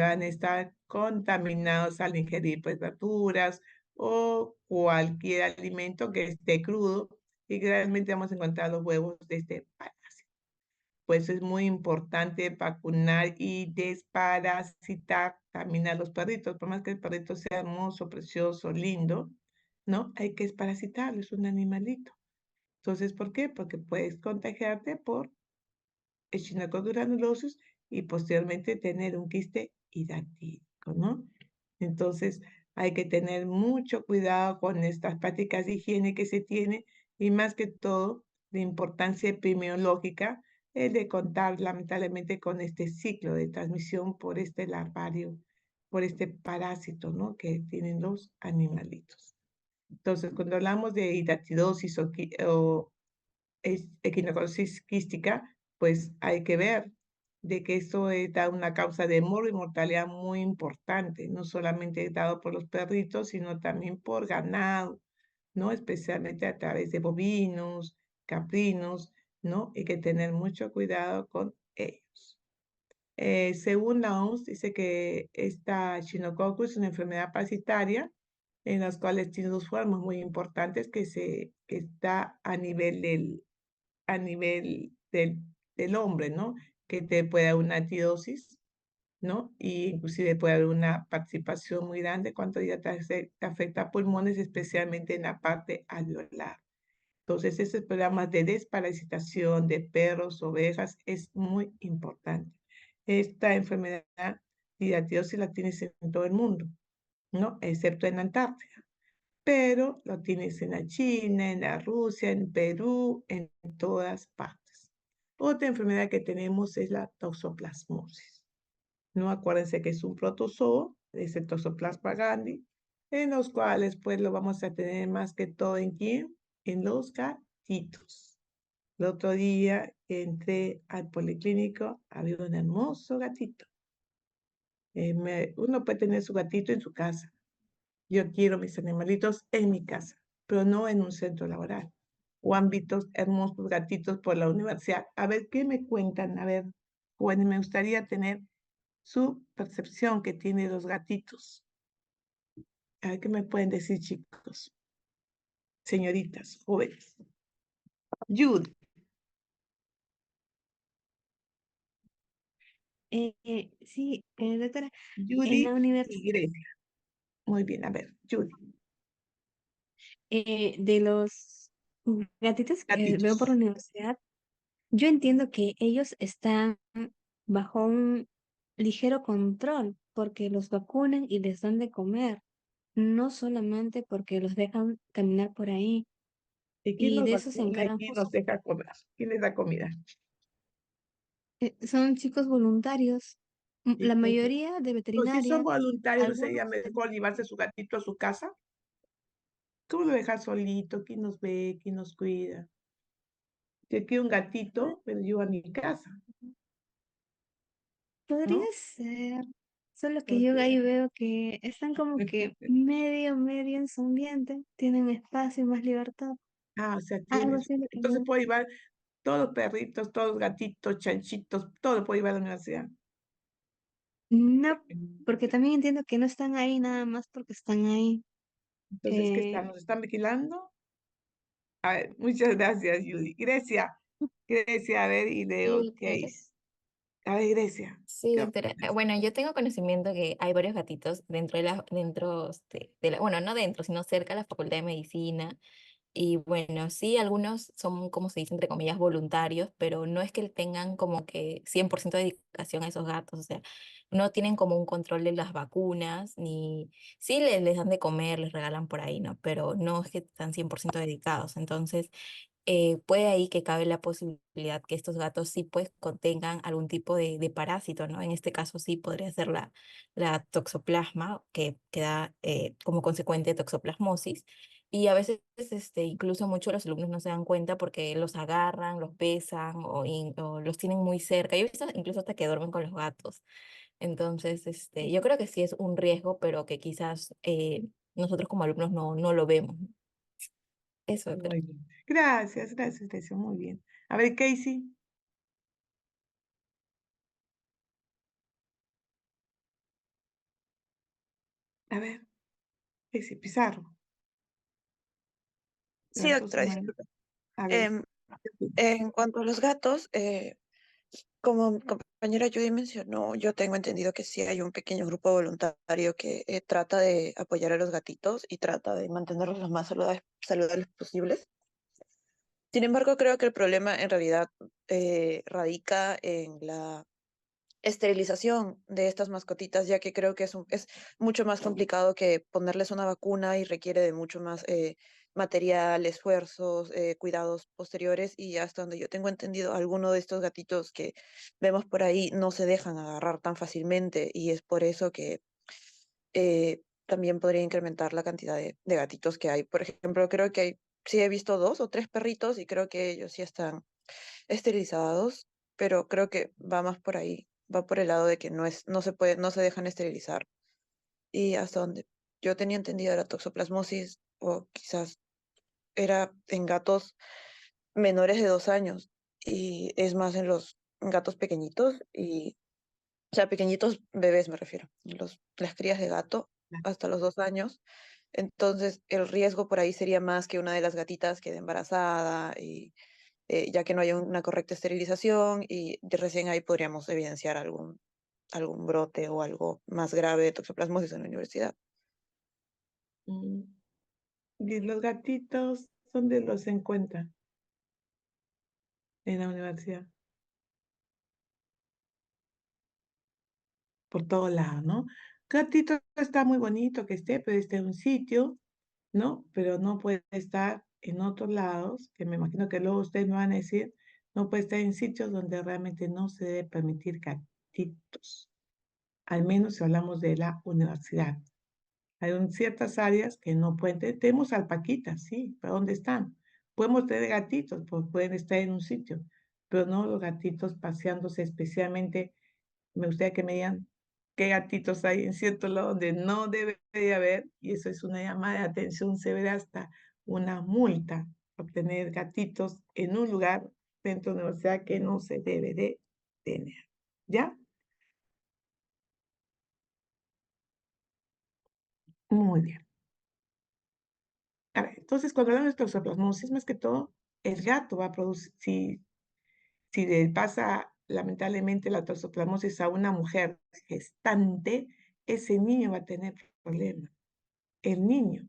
van a estar contaminados al ingerir pues verduras o cualquier alimento que esté crudo y que realmente vamos a encontrar los huevos de este parásito. Pues es muy importante vacunar y desparasitar también a los perritos. Por más que el perrito sea hermoso, precioso, lindo, ¿no? Hay que desparasitarlo, es un animalito. Entonces, ¿por qué? Porque puedes contagiarte por Echinococcus granulosus y posteriormente tener un quiste hidatídico, ¿no? Entonces, hay que tener mucho cuidado con estas prácticas de higiene que se tiene y más que todo, la importancia epidemiológica es de contar lamentablemente con este ciclo de transmisión por este larvario, por este parásito, ¿no? Que tienen los animalitos. Entonces, cuando hablamos de hidatidosis o equinocosis quística, pues hay que ver de que esto da una causa de mortalidad muy importante, no solamente dado por los perritos, sino también por ganado, ¿no? Especialmente a través de bovinos, caprinos, ¿no? Hay que tener mucho cuidado con ellos. Según la OMS, dice que esta Echinococcus es una enfermedad parasitaria en las cuales tiene dos formas muy importantes que está a nivel del hombre, ¿no? Que te puede dar una etidosis, ¿no? Y inclusive puede haber una participación muy grande cuando ya te afecta a pulmones, especialmente en la parte alveolar. Entonces, esos programas de desparasitación de perros, ovejas, es muy importante. Esta enfermedad de hidatidosis la tienes en todo el mundo, ¿no? Excepto en Antártida. Pero lo tienes en la China, en la Rusia, en Perú, en todas partes. Otra enfermedad que tenemos es la toxoplasmosis. No acuérdense que es un protozoo, es el Toxoplasma gondii, en los cuales pues lo vamos a tener más que todo en quién, en los gatitos. El otro día entré al policlínico, había un hermoso gatito. Uno puede tener su gatito en su casa. Yo quiero mis animalitos en mi casa, pero no en un centro laboral. O han visto hermosos gatitos por la universidad. A ver, ¿qué me cuentan? A ver, bueno, me gustaría tener su percepción que tiene los gatitos. A ver, ¿qué me pueden decir, chicos? Señoritas, jóvenes. Judy, Sí, doctora, en la Judy universidad, y Grecia. Muy bien, a ver, Judy. de los gatitos que veo por la Gatitos. universidad, yo entiendo que ellos están bajo un ligero control porque los vacunan y les dan de comer, no solamente porque los dejan caminar por ahí. ¿Y quién Y los de eso se vacuna y encargan quién justo. los deja comer? ¿Quién les da comida? Son chicos voluntarios, Y la que, mayoría de pues, si son veterinaria, voluntarios, ¿no algunos sería mejor llevarse su gatito a su casa? ¿Cómo lo dejas solito? ¿Quién nos ve? ¿Quién nos cuida? Yo quiero un gatito, pero yo a mi casa, podría ¿no? ser, solo que yo ahí Porque, veo que están como que medio en su ambiente, tienen espacio y más libertad. o sea, Algo tienes. así es lo que yo Entonces veo. puedo llevar todos los perritos, todos los gatitos, chanchitos, todo puedo llevar a la universidad. No, porque también entiendo que no están ahí nada más porque están ahí. Entonces, ¿qué Eh, están? ¿Nos están vigilando? A ver, muchas gracias, Judy. Grecia, a ver, y leo Sí, doctora. Case. A ver, Grecia, Sí, ¿qué doctora. opinas? Bueno, yo tengo conocimiento que hay varios gatitos dentro de la, bueno, no dentro, sino cerca de la Facultad de Medicina. Y bueno, sí, algunos son, como se dice, entre comillas, voluntarios, pero no es que tengan como que 100% de dedicación a esos gatos, o sea, no tienen como un control de las vacunas, ni, sí les dan de comer, les regalan por ahí, ¿no? Pero no es que están 100% dedicados. Entonces, puede ahí que cabe la posibilidad que estos gatos sí pues contengan algún tipo de parásito, ¿no? En este caso sí podría ser la toxoplasma, que da como consecuente toxoplasmosis. Y a veces, incluso muchos los alumnos no se dan cuenta porque los agarran, los besan o los tienen muy cerca. Yo he visto incluso hasta que duermen con los gatos. Entonces, yo creo que sí es un riesgo, pero que quizás nosotros como alumnos no lo vemos. Eso creo. Muy bien. Gracias, Grecia, muy bien. A ver, Casey. A ver, Casey Pizarro. Sí, Levantó su doctora, mano. disculpe. A ver, Em, ¿qué opinas? en cuanto a los gatos, como mi compañera Judy mencionó, yo tengo entendido que sí hay un pequeño grupo voluntario que trata de apoyar a los gatitos y trata de mantenerlos lo más saludables posibles. Sin embargo, creo que el problema en realidad radica en la esterilización de estas mascotitas, ya que creo que es mucho más complicado que ponerles una vacuna y requiere de mucho más material, esfuerzos, cuidados posteriores y hasta donde yo tengo entendido, algunos de estos gatitos que vemos por ahí no se dejan agarrar tan fácilmente y es por eso que también podría incrementar la cantidad de gatitos que hay. Por ejemplo, creo que sí he visto 2 o 3 perritos y creo que ellos sí están esterilizados, pero creo que va más por ahí, va por el lado de que no se dejan esterilizar. Y hasta donde yo tenía entendido la toxoplasmosis, o quizás era en gatos menores de 2 años, y es más en los gatos pequeñitos, o sea, pequeñitos bebés me refiero, las crías de gato hasta los 2 años. Entonces, el riesgo por ahí sería más que una de las gatitas quede embarazada y ya que no hay una correcta esterilización y recién ahí podríamos evidenciar algún brote o algo más grave de toxoplasmosis en la universidad. Mm, Y los gatitos, ¿dónde los encuentran? En la universidad. Por todos lados, ¿no? Gatito está muy bonito que esté, pero esté en un sitio, ¿no? Pero no puede estar en otros lados, que me imagino que luego ustedes me van a decir, no puede estar en sitios donde realmente no se debe permitir gatitos, al menos si hablamos de la universidad. Hay ciertas áreas que no pueden tener. Tenemos alpaquitas, sí, pero ¿dónde están? Podemos tener gatitos, pues pueden estar en un sitio, pero no los gatitos paseándose especialmente. Me gustaría que me digan qué gatitos hay en cierto lado donde no debe de haber, y eso es una llamada de atención severa, hasta una multa por tener gatitos en un lugar dentro de la universidad que no se debe de tener. ¿Ya? Muy bien. A ver, entonces, cuando hablamos de toxoplasmosis, más que todo, el gato va a producir, si le pasa lamentablemente la toxoplasmosis a una mujer gestante, ese niño va a tener problemas. El niño.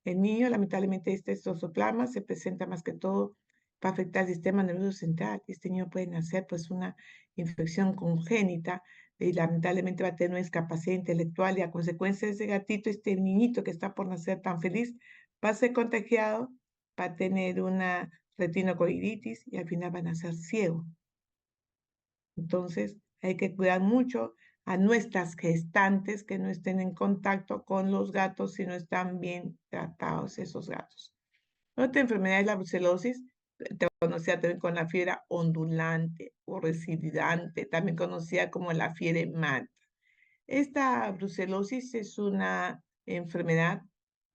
El niño, lamentablemente, este toxoplasma se presenta más que todo para afectar el sistema nervioso central. Este niño puede nacer pues una infección congénita y lamentablemente va a tener una discapacidad intelectual y a consecuencia de ese gatito, este niñito que está por nacer tan feliz, va a ser contagiado, va a tener una retinocoiditis y al final va a nacer ciego. Entonces, hay que cuidar mucho a nuestras gestantes que no estén en contacto con los gatos si no están bien tratados esos gatos. Otra enfermedad es la brucelosis, conocida también con la fiebre ondulante o recidivante, también conocida como la fiebre manta. Esta brucelosis es una enfermedad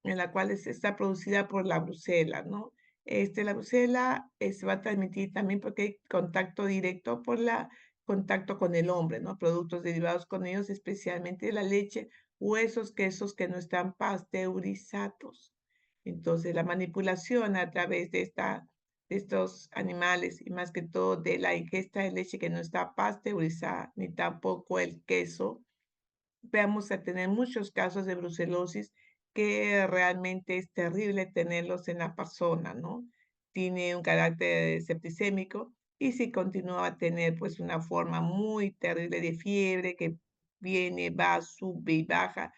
en la cual está producida por la brucela, ¿no? La brucela se va a transmitir también porque hay contacto directo por la contacto con el hombre, ¿no? Productos derivados con ellos, especialmente la leche, huesos, quesos que no están pasteurizados. Entonces, la manipulación a través de estos animales y más que todo de la ingesta de leche que no está pasteurizada, ni tampoco el queso, vamos a tener muchos casos de brucelosis que realmente es terrible tenerlos en la persona, ¿no? Tiene un carácter septicémico y si continúa a tener pues una forma muy terrible de fiebre que viene, va, sube y baja,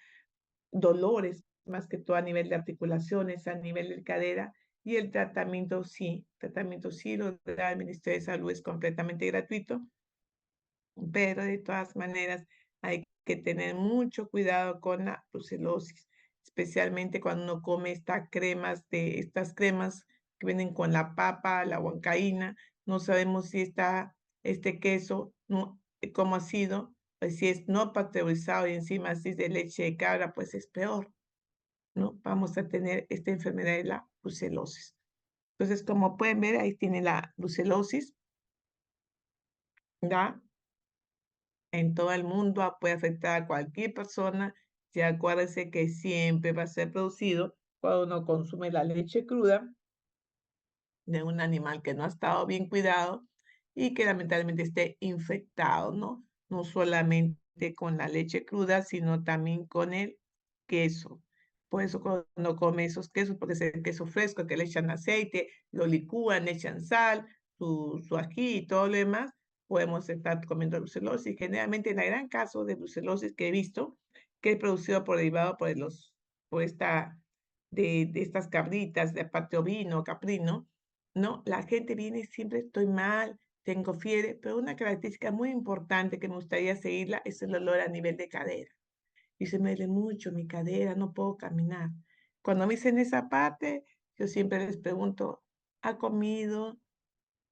dolores, más que todo a nivel de articulaciones, a nivel de cadera, y el tratamiento sí lo da el Ministerio de Salud, es completamente gratuito, pero de todas maneras hay que tener mucho cuidado con la brucelosis, especialmente cuando uno come estas cremas que vienen con la papa, la huancaína, no sabemos si este queso, no, cómo ha sido, pues si es no pasteurizado y encima si es de leche de cabra, pues es peor, ¿no? Vamos a tener esta enfermedad de la brucelosis. Entonces, como pueden ver, ahí tiene la brucelosis, ¿ya? En todo el mundo puede afectar a cualquier persona. Y acuérdense que siempre va a ser producido cuando uno consume la leche cruda de un animal que no ha estado bien cuidado y que lamentablemente esté infectado, ¿no? No solamente con la leche cruda, sino también con el queso. Por eso cuando come esos quesos, porque es el queso fresco, que le echan aceite, lo licúan, le echan sal, su ají y todo lo demás, podemos estar comiendo brucelosis. Generalmente en el gran caso de brucelosis que he visto, que es producido por derivado por de estas cabritas, de parte ovino, caprino, ¿no? La gente viene siempre, estoy mal, tengo fiebre, pero una característica muy importante que me gustaría seguirla es el dolor a nivel de cadera. Y se me duele mucho mi cadera, no puedo caminar. Cuando me dicen esa parte, yo siempre les pregunto, ¿ha comido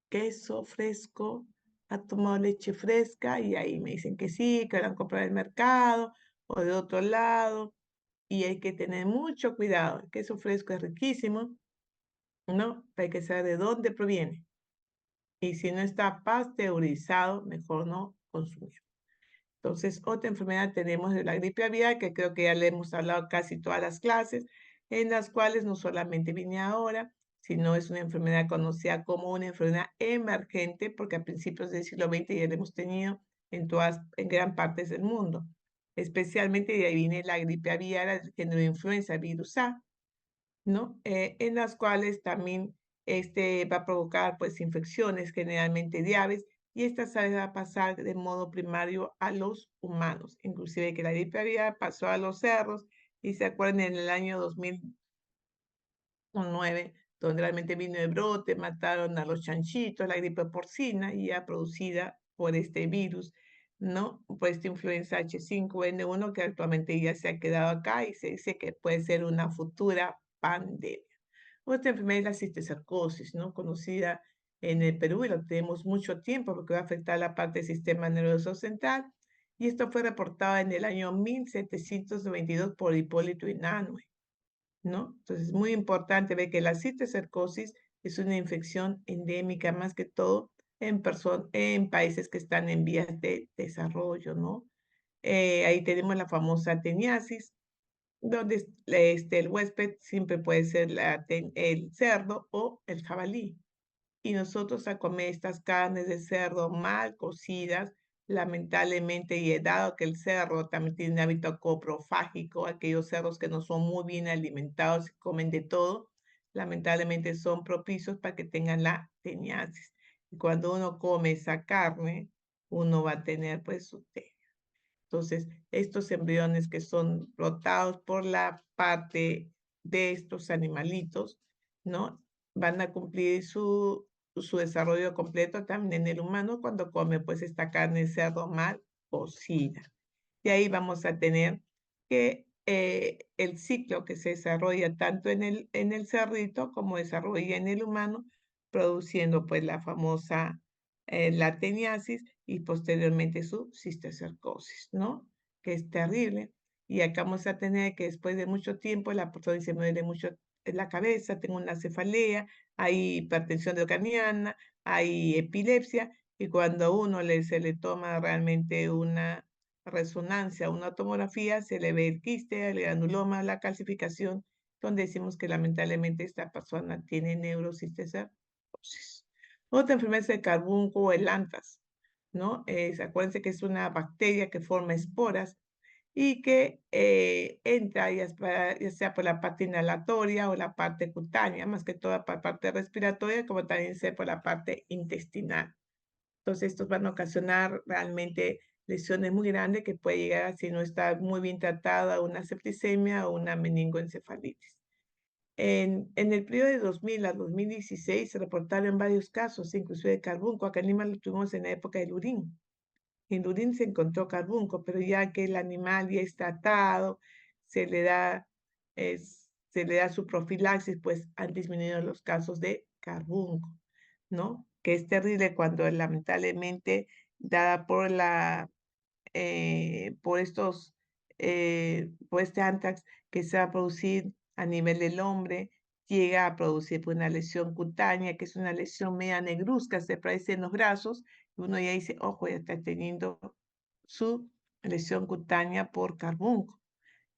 queso fresco? ¿Ha tomado leche fresca? Y ahí me dicen que sí, que lo han comprado en el mercado o de otro lado. Y hay que tener mucho cuidado. El queso fresco es riquísimo, ¿no? Hay que saber de dónde proviene. Y si no está pasteurizado, mejor no consumir. Entonces, otra enfermedad tenemos de la gripe aviar, que creo que ya le hemos hablado casi todas las clases, en las cuales no solamente viene ahora, sino es una enfermedad conocida como una enfermedad emergente, porque a principios del siglo XX ya la hemos tenido en gran partes del mundo. Especialmente de ahí viene la gripe aviar, el género de influenza, virus A, ¿no? En las cuales también va a provocar pues infecciones generalmente de aves y esta se va a pasar de modo primario a los humanos, inclusive que la gripe aviar pasó a los cerdos y se acuerdan en el año 2009 donde realmente vino el brote, mataron a los chanchitos, la gripe porcina y ya producida por este virus, ¿no? Por esta influenza H5N1 que actualmente ya se ha quedado acá y se dice que puede ser una futura pandemia. Otra enfermedad es la cisticercosis, ¿no? Conocida en el Perú y lo tenemos mucho tiempo porque va a afectar la parte del sistema nervioso central. Y esto fue reportado en el año 1792 por Hipólito Unanue, ¿no? Entonces es muy importante ver que la cisticercosis es una infección endémica más que todo en países que están en vías de desarrollo, ¿no? Ahí tenemos la famosa teniasis, donde el huésped siempre puede ser el cerdo o el jabalí. Y nosotros a comer estas carnes de cerdo mal cocidas, lamentablemente, y dado que el cerdo también tiene un hábito coprofágico, aquellos cerdos que no son muy bien alimentados y comen de todo, lamentablemente son propicios para que tengan la teniasis. Y cuando uno come esa carne, uno va a tener pues su teniasis. Entonces, estos embriones que son brotados por la parte de estos animalitos, ¿no? Van a cumplir su desarrollo completo también en el humano cuando come pues esta carne de cerdo mal cocida. Y ahí vamos a tener que el ciclo que se desarrolla tanto en el cerdito como desarrolla en el humano, produciendo pues la famosa la teniasis y posteriormente su cisticercosis, ¿no? Que es terrible. Y acá vamos a tener que después de mucho tiempo la persona dice, me duele mucho la cabeza, tengo una cefalea, hay hipertensión craniana, hay epilepsia, y cuando uno se le toma realmente una resonancia, una tomografía, se le ve el quiste, el granuloma, la calcificación. donde decimos que lamentablemente esta persona tiene neurocisticercosis. Otra enfermedad es el carbunco o el anthrax, ¿no? Acuérdense que es una bacteria que forma esporas y que entra ya sea por la parte inhalatoria o la parte cutánea, más que toda por la parte respiratoria, como también sea por la parte intestinal. Entonces, estos van a ocasionar realmente lesiones muy grandes que puede llegar, si no está muy bien tratada, a una septicemia o una meningoencefalitis. En el periodo de 2000 a 2016 se reportaron varios casos, inclusive de carbunco. Acá en Lima lo tuvimos en la época del Lurín. En Lurín se encontró carbunco, pero ya que el animal ya está atado, se le da, se le da su profilaxis, pues han disminuido los casos de carbunco, ¿no? Que es terrible cuando lamentablemente, dada por por este anthrax que se va a producir a nivel del hombre, llega a producir pues, una lesión cutánea, que es una lesión media negruzca, se parece en los brazos, y uno ya dice, ojo, ya está teniendo su lesión cutánea por carbunco.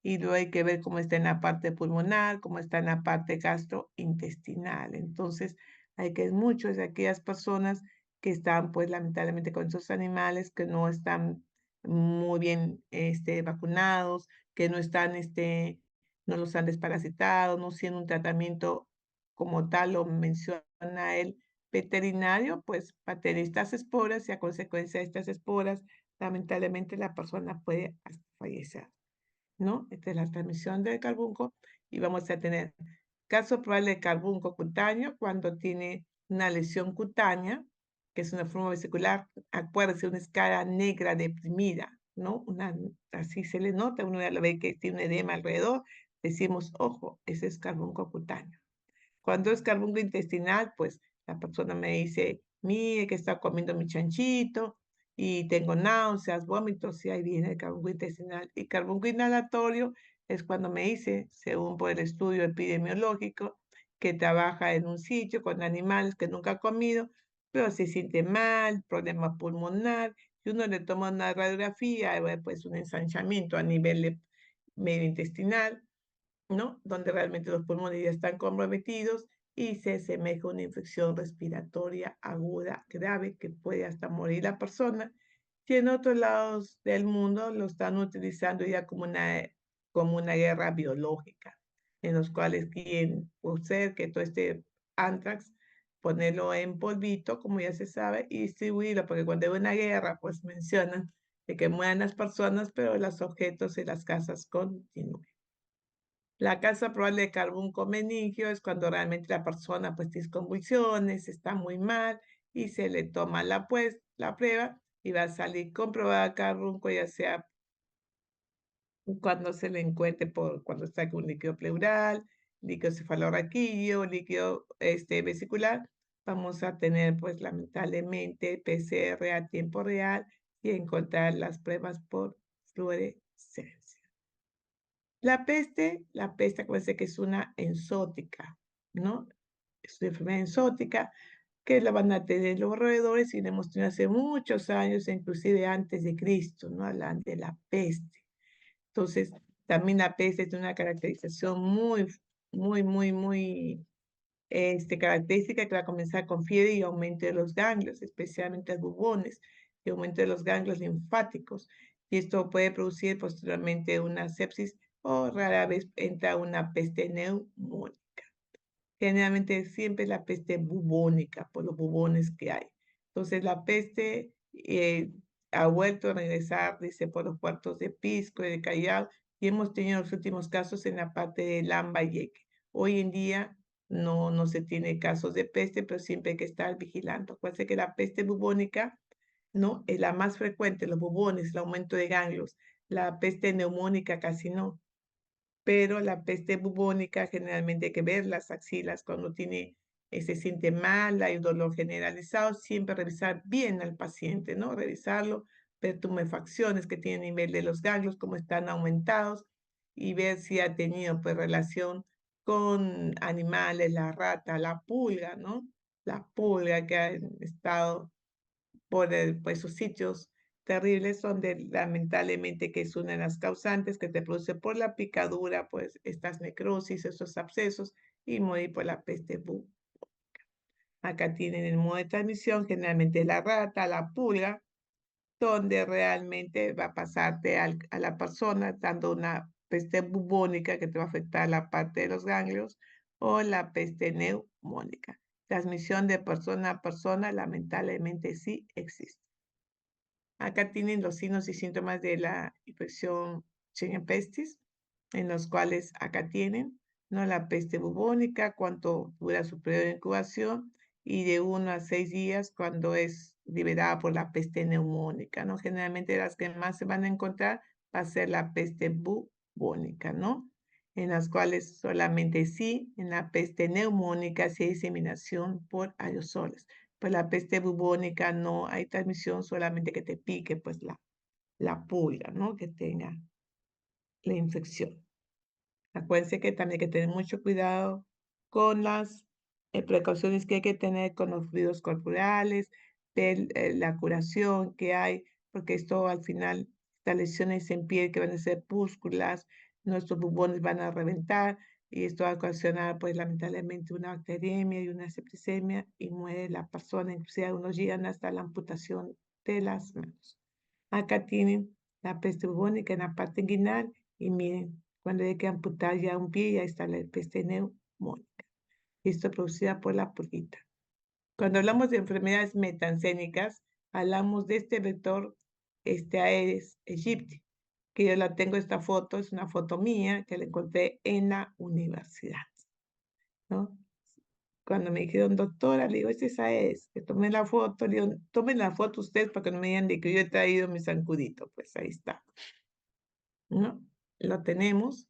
Y luego hay que ver cómo está en la parte pulmonar, cómo está en la parte gastrointestinal. Entonces, hay que muchas de aquellas personas que están, pues, lamentablemente con esos animales que no están muy bien vacunados, que no están, no los han desparasitado, no siendo un tratamiento como tal, lo menciona el veterinario, pues, para tener estas esporas y a consecuencia de estas esporas, lamentablemente la persona puede hasta fallecer, ¿no? Esta es la transmisión del carbunco y vamos a tener caso probable de carbunco cutáneo cuando tiene una lesión cutánea, que es una forma vesicular, acuérdense, una escara negra deprimida, ¿no? Así se le nota, uno ya lo ve que tiene un edema alrededor, decimos, ojo, ese es carbunco cutáneo. Cuando es carbunco intestinal, pues la persona me dice, mire que está comiendo mi chanchito y tengo náuseas, vómitos, y ahí viene el carbunco intestinal. Y carbunco inhalatorio es cuando me dice, según por el estudio epidemiológico, que trabaja en un sitio con animales que nunca ha comido, pero se siente mal, problema pulmonar, y uno le toma una radiografía, pues un ensanchamiento a nivel medio intestinal, ¿no? Donde realmente los pulmones ya están comprometidos y se asemeja a una infección respiratoria aguda grave que puede hasta morir la persona. Y en otros lados del mundo lo están utilizando ya como una guerra biológica, en los cuales quieren hacer que todo este anthrax, ponerlo en polvito, como ya se sabe, y distribuirlo, porque cuando hay una guerra, pues mencionan de que mueran las personas, pero los objetos y las casas continúan. La causa probable de carbunco meningio es cuando realmente la persona pues tiene convulsiones, está muy mal y se le toma la prueba y va a salir comprobada carbunco, ya sea cuando se le encuentre cuando está con líquido pleural, líquido cefalorraquídeo, líquido vesicular. Vamos a tener pues lamentablemente PCR a tiempo real y encontrar las pruebas por fluorescencia. La peste, acuérdense que es una enzótica, ¿no? Es una enfermedad enzótica que la van a tener los roedores y la hemos tenido hace muchos años, inclusive antes de Cristo, ¿no? Hablan de la peste. Entonces, también la peste tiene una caracterización muy característica, que va a comenzar con fiebre y aumento de los ganglios, especialmente los bubones, y aumento de los ganglios linfáticos. Y esto puede producir posteriormente una sepsis o rara vez entra una peste neumónica. Generalmente siempre la peste bubónica por los bubones que hay. Entonces la peste ha vuelto a regresar, dice, por los puertos de Pisco y de Callao, y hemos tenido los últimos casos en la parte de Lambayeque. Hoy en día no se tiene casos de peste, pero siempre hay que estar vigilando. Acuérdense que la peste bubónica, ¿no? Es la más frecuente, los bubones, el aumento de ganglios. La peste neumónica casi no, pero la peste bubónica generalmente hay que ver las axilas cuando se siente mal, hay dolor generalizado, siempre revisar bien al paciente, ¿no? Revisarlo, ver tumefacciones que tiene a nivel de los ganglios, cómo están aumentados y ver si ha tenido pues relación con animales, la rata, la pulga, ¿no? La pulga que ha estado por esos sitios terribles son lamentablemente que es una de las causantes que te produce por la picadura, pues estas necrosis, estos abscesos y morir por la peste bubónica. Acá tienen el modo de transmisión, generalmente la rata, la pulga, donde realmente va a pasarte a la persona dando una peste bubónica que te va a afectar la parte de los ganglios o la peste neumónica. Transmisión de persona a persona lamentablemente sí existe. Acá tienen los signos y síntomas de la infección Schengen pestis, en los cuales acá tienen, ¿no? La peste bubónica, cuánto dura su periodo de incubación, y de 1 a 6 días cuando es liberada por la peste neumónica, ¿no? Generalmente las que más se van a encontrar va a ser la peste bubónica, ¿no? En las cuales solamente sí, en la peste neumónica sí hay diseminación por aerosoles. Pues la peste bubónica no hay transmisión, solamente que te pique pues la pulga, ¿no? Que tenga la infección. Acuérdense que también hay que tener mucho cuidado con las precauciones que hay que tener con los fluidos corporales, de la curación que hay, porque esto al final, estas lesiones en piel que van a ser pústulas, nuestros bubones van a reventar y esto va a ocasionar pues lamentablemente una bacteriemia y una septicemia y muere la persona, inclusive algunos llegan hasta la amputación de las manos. Acá tienen la peste bubónica en la parte inguinal y miren, cuando hay que amputar ya un pie, ya está la peste neumónica. Esto es producida por la pulguita. Cuando hablamos de enfermedades metancénicas, hablamos de este vector, este Aedes aegypti, que yo la tengo esta foto, es una foto mía que la encontré en la universidad, ¿no? Cuando me dijeron, doctora, le digo, este es Aedes, que tomé la foto, le digo, tomen la foto ustedes para que no me digan de que yo he traído mi zancudito, pues ahí está, ¿no? Lo tenemos.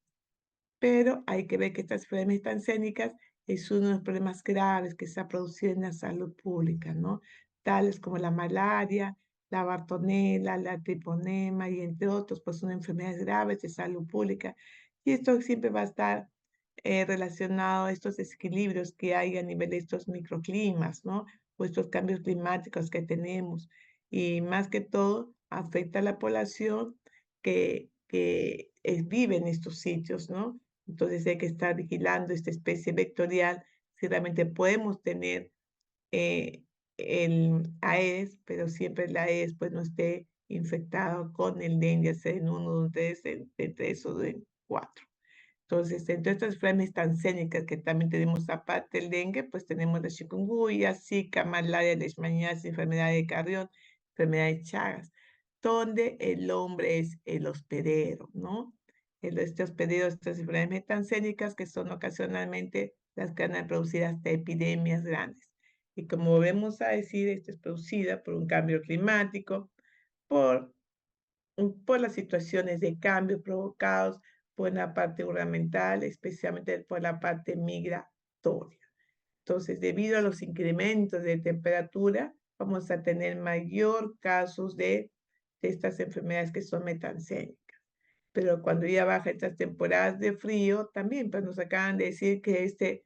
Pero hay que ver que estas enfermedades metancénicas es uno de los problemas graves que se ha producido en la salud pública, ¿no? Tales como la malaria, la bartonela, la triponema y entre otros, pues son enfermedades graves de salud pública. Y esto siempre va a estar relacionado a estos desequilibrios que hay a nivel de estos microclimas, ¿no? O estos cambios climáticos que tenemos. Y más que todo, afecta a la población que vive en estos sitios, ¿no? Entonces hay que estar vigilando esta especie vectorial, si realmente podemos tener el Aedes, pero siempre el Aedes pues no esté infectado con el dengue, sea en 1, 3, de 3 o de 4. Entonces, entre estas enfermedades transgénicas que también tenemos aparte del dengue, pues tenemos la chikungunya, Zika, malaria, leishmaniasis, enfermedad de Carrión, enfermedad de Chagas, donde el hombre es el hospedero, ¿no? Este hospedero, estas enfermedades metancénicas que son ocasionalmente las que van a producir hasta epidemias grandes. Y como volvemos a decir, esto es producida por un cambio climático, por las situaciones de cambio provocados por la parte gubernamental, especialmente por la parte migratoria. Entonces, debido a los incrementos de temperatura, vamos a tener mayor casos de estas enfermedades que son metancénicas. Pero cuando ya baja estas temporadas de frío, también pues nos acaban de decir que este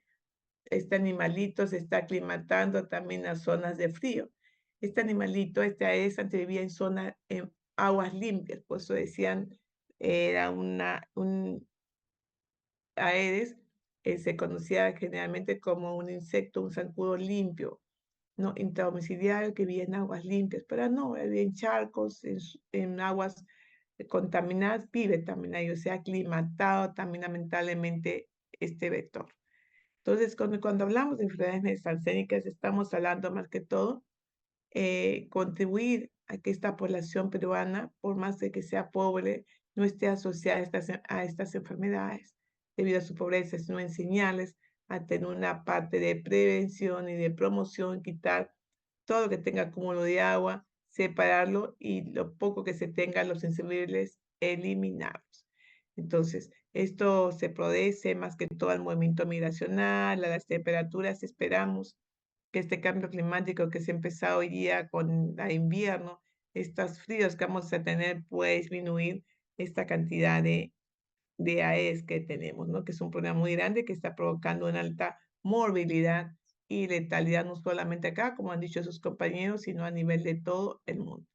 animalito se está aclimatando también a zonas de frío. Este animalito, este Aedes antes vivía en aguas limpias, por eso decían, era un Aedes, se conocía generalmente como un insecto, un zancudo limpio, ¿no? Intradomiciliario que vivía en aguas limpias, pero no, vivía en charcos, en aguas contaminadas, vive también ahí, o sea, aclimatado también lamentablemente este vector. Entonces, cuando hablamos de enfermedades metancénicas, estamos hablando más que todo contribuir a que esta población peruana, por más de que sea pobre, no esté asociada a estas enfermedades debido a su pobreza, sino enseñarles a tener una parte de prevención y de promoción, quitar todo lo que tenga acúmulo de agua, separarlo y lo poco que se tenga, los sensibles, eliminarlos. Entonces, esto se produce más que todo al movimiento migracional, a las temperaturas. Esperamos que este cambio climático que se ha empezado hoy día con el invierno, estos fríos que vamos a tener, puede disminuir esta cantidad de Aedes que tenemos, ¿no? Que es un problema muy grande que está provocando una alta morbilidad y letalidad, no solamente acá, como han dicho sus compañeros, sino a nivel de todo el mundo.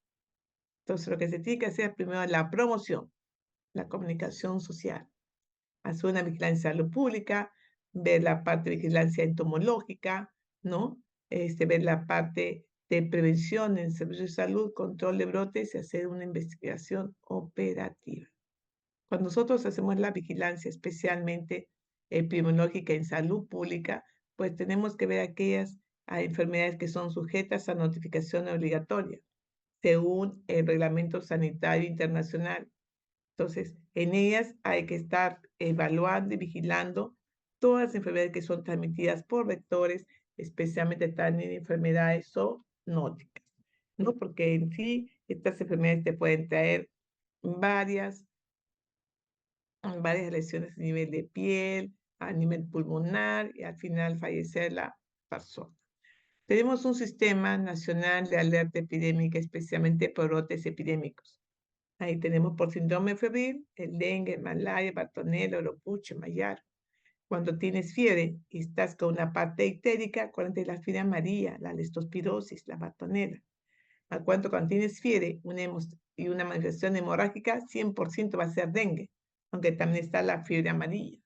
Entonces, lo que se tiene que hacer primero es la promoción, la comunicación social, hacer una vigilancia de salud pública, ver la parte de vigilancia entomológica, ¿no? Ver la parte de prevención en servicios de salud, control de brotes y hacer una investigación operativa. Cuando nosotros hacemos la vigilancia, especialmente epidemiológica en salud pública, pues tenemos que ver aquellas enfermedades que son sujetas a notificación obligatoria, según el Reglamento Sanitario Internacional. Entonces, en ellas hay que estar evaluando y vigilando todas las enfermedades que son transmitidas por vectores, especialmente también enfermedades zoonóticas, ¿no? Porque en sí estas enfermedades te pueden traer varias lesiones a nivel de piel, a nivel pulmonar y al final fallecer la persona. Tenemos un sistema nacional de alerta epidémica, especialmente por brotes epidémicos. Ahí tenemos por síndrome febril, el dengue, malaria, batonera, oropuche, mayar. Cuando tienes fiebre y estás con una parte ictérica, acuérdate de la fiebre amarilla, la leptospirosis, la batonera. A cuanto cuando tienes fiebre y una manifestación hemorrágica, 100% va a ser dengue, aunque también está la fiebre amarilla.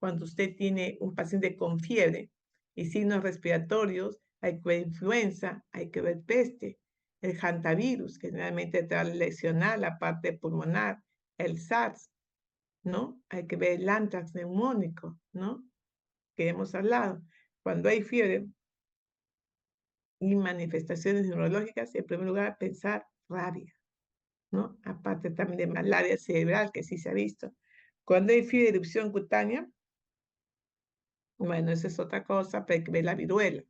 Cuando usted tiene un paciente con fiebre y signos respiratorios, hay que ver influenza, hay que ver peste, el hantavirus, que generalmente te va a lesionar la parte pulmonar, el SARS, ¿no? Hay que ver el antrax neumónico, ¿no? Que hemos hablado. Cuando hay fiebre y manifestaciones neurológicas, en primer lugar, pensar rabia, ¿no? Aparte también de malaria cerebral, que sí se ha visto. Cuando hay fiebre de erupción cutánea, bueno, esa es otra cosa, pero hay que ver la viruela.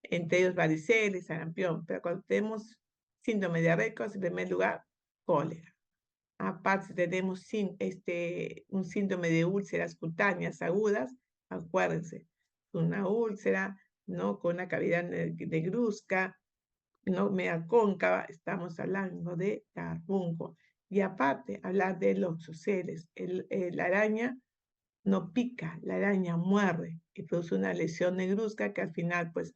Entre ellos varicela y sarampión. Pero cuando tenemos síndrome diarreico, en primer lugar, cólera. Aparte, si tenemos un síndrome de úlceras cutáneas agudas, acuérdense, una úlcera, ¿no? Con una cavidad negruzca, no media cóncava, estamos hablando de carbunco. Y aparte, hablar de los oxoceles. La araña no pica, la araña muerde y produce una lesión negruzca que al final, pues,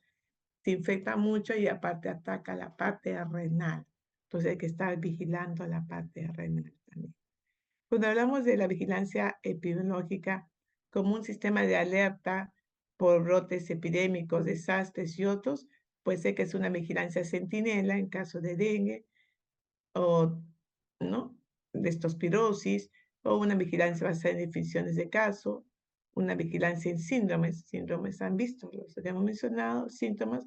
se infecta mucho y aparte ataca la parte renal. Entonces hay que estar vigilando la parte renal también. Cuando hablamos de la vigilancia epidemiológica como un sistema de alerta por brotes epidémicos, desastres y otros, puede ser que es una vigilancia centinela en caso de dengue o, ¿no? Leptospirosis, o una vigilancia basada en definiciones de caso, una vigilancia en síndromes. Síndromes han visto, los hemos mencionado, síntomas,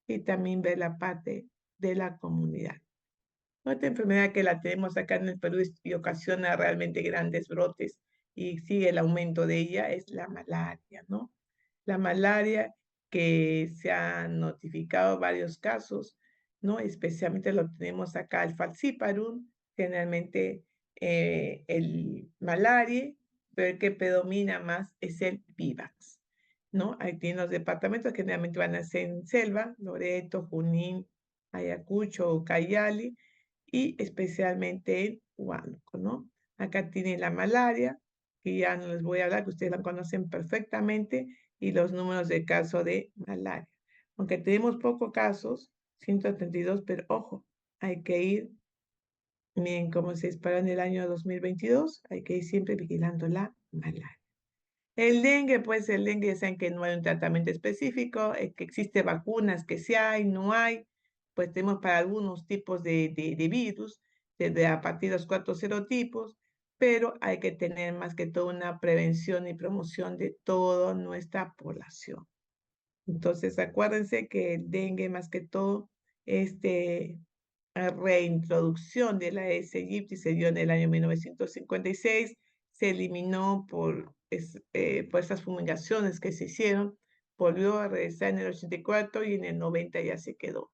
y también ver la parte de la comunidad. Otra enfermedad que la tenemos acá en el Perú y ocasiona realmente grandes brotes y sigue el aumento de ella es la malaria, ¿no? La malaria que se han notificado varios casos, ¿no? Especialmente lo tenemos acá el falciparum, generalmente el malaria, pero el que predomina más es el vivax, ¿no? Ahí tienen los departamentos que generalmente van a ser en selva, Loreto, Junín, Ayacucho, Cayali, y especialmente en Huánuco, ¿no? Acá tienen la malaria, que ya no les voy a hablar, que ustedes la conocen perfectamente, y los números de casos de malaria. Aunque tenemos pocos casos, 132, pero ojo, hay que ir, miren cómo se disparó en el año 2022, hay que ir siempre vigilando la malaria. El dengue, pues el dengue, ya saben que no hay un tratamiento específico, que existen vacunas que sí hay, no hay, pues tenemos para algunos tipos de virus, desde a partir de los 4 serotipos, pero hay que tener más que todo una prevención y promoción de toda nuestra población. Entonces, acuérdense que el dengue, más que todo, reintroducción de la Aedes aegypti se dio en el año 1956, se eliminó por esas fumigaciones que se hicieron, volvió a regresar en el 84 y en el 90 ya se quedó.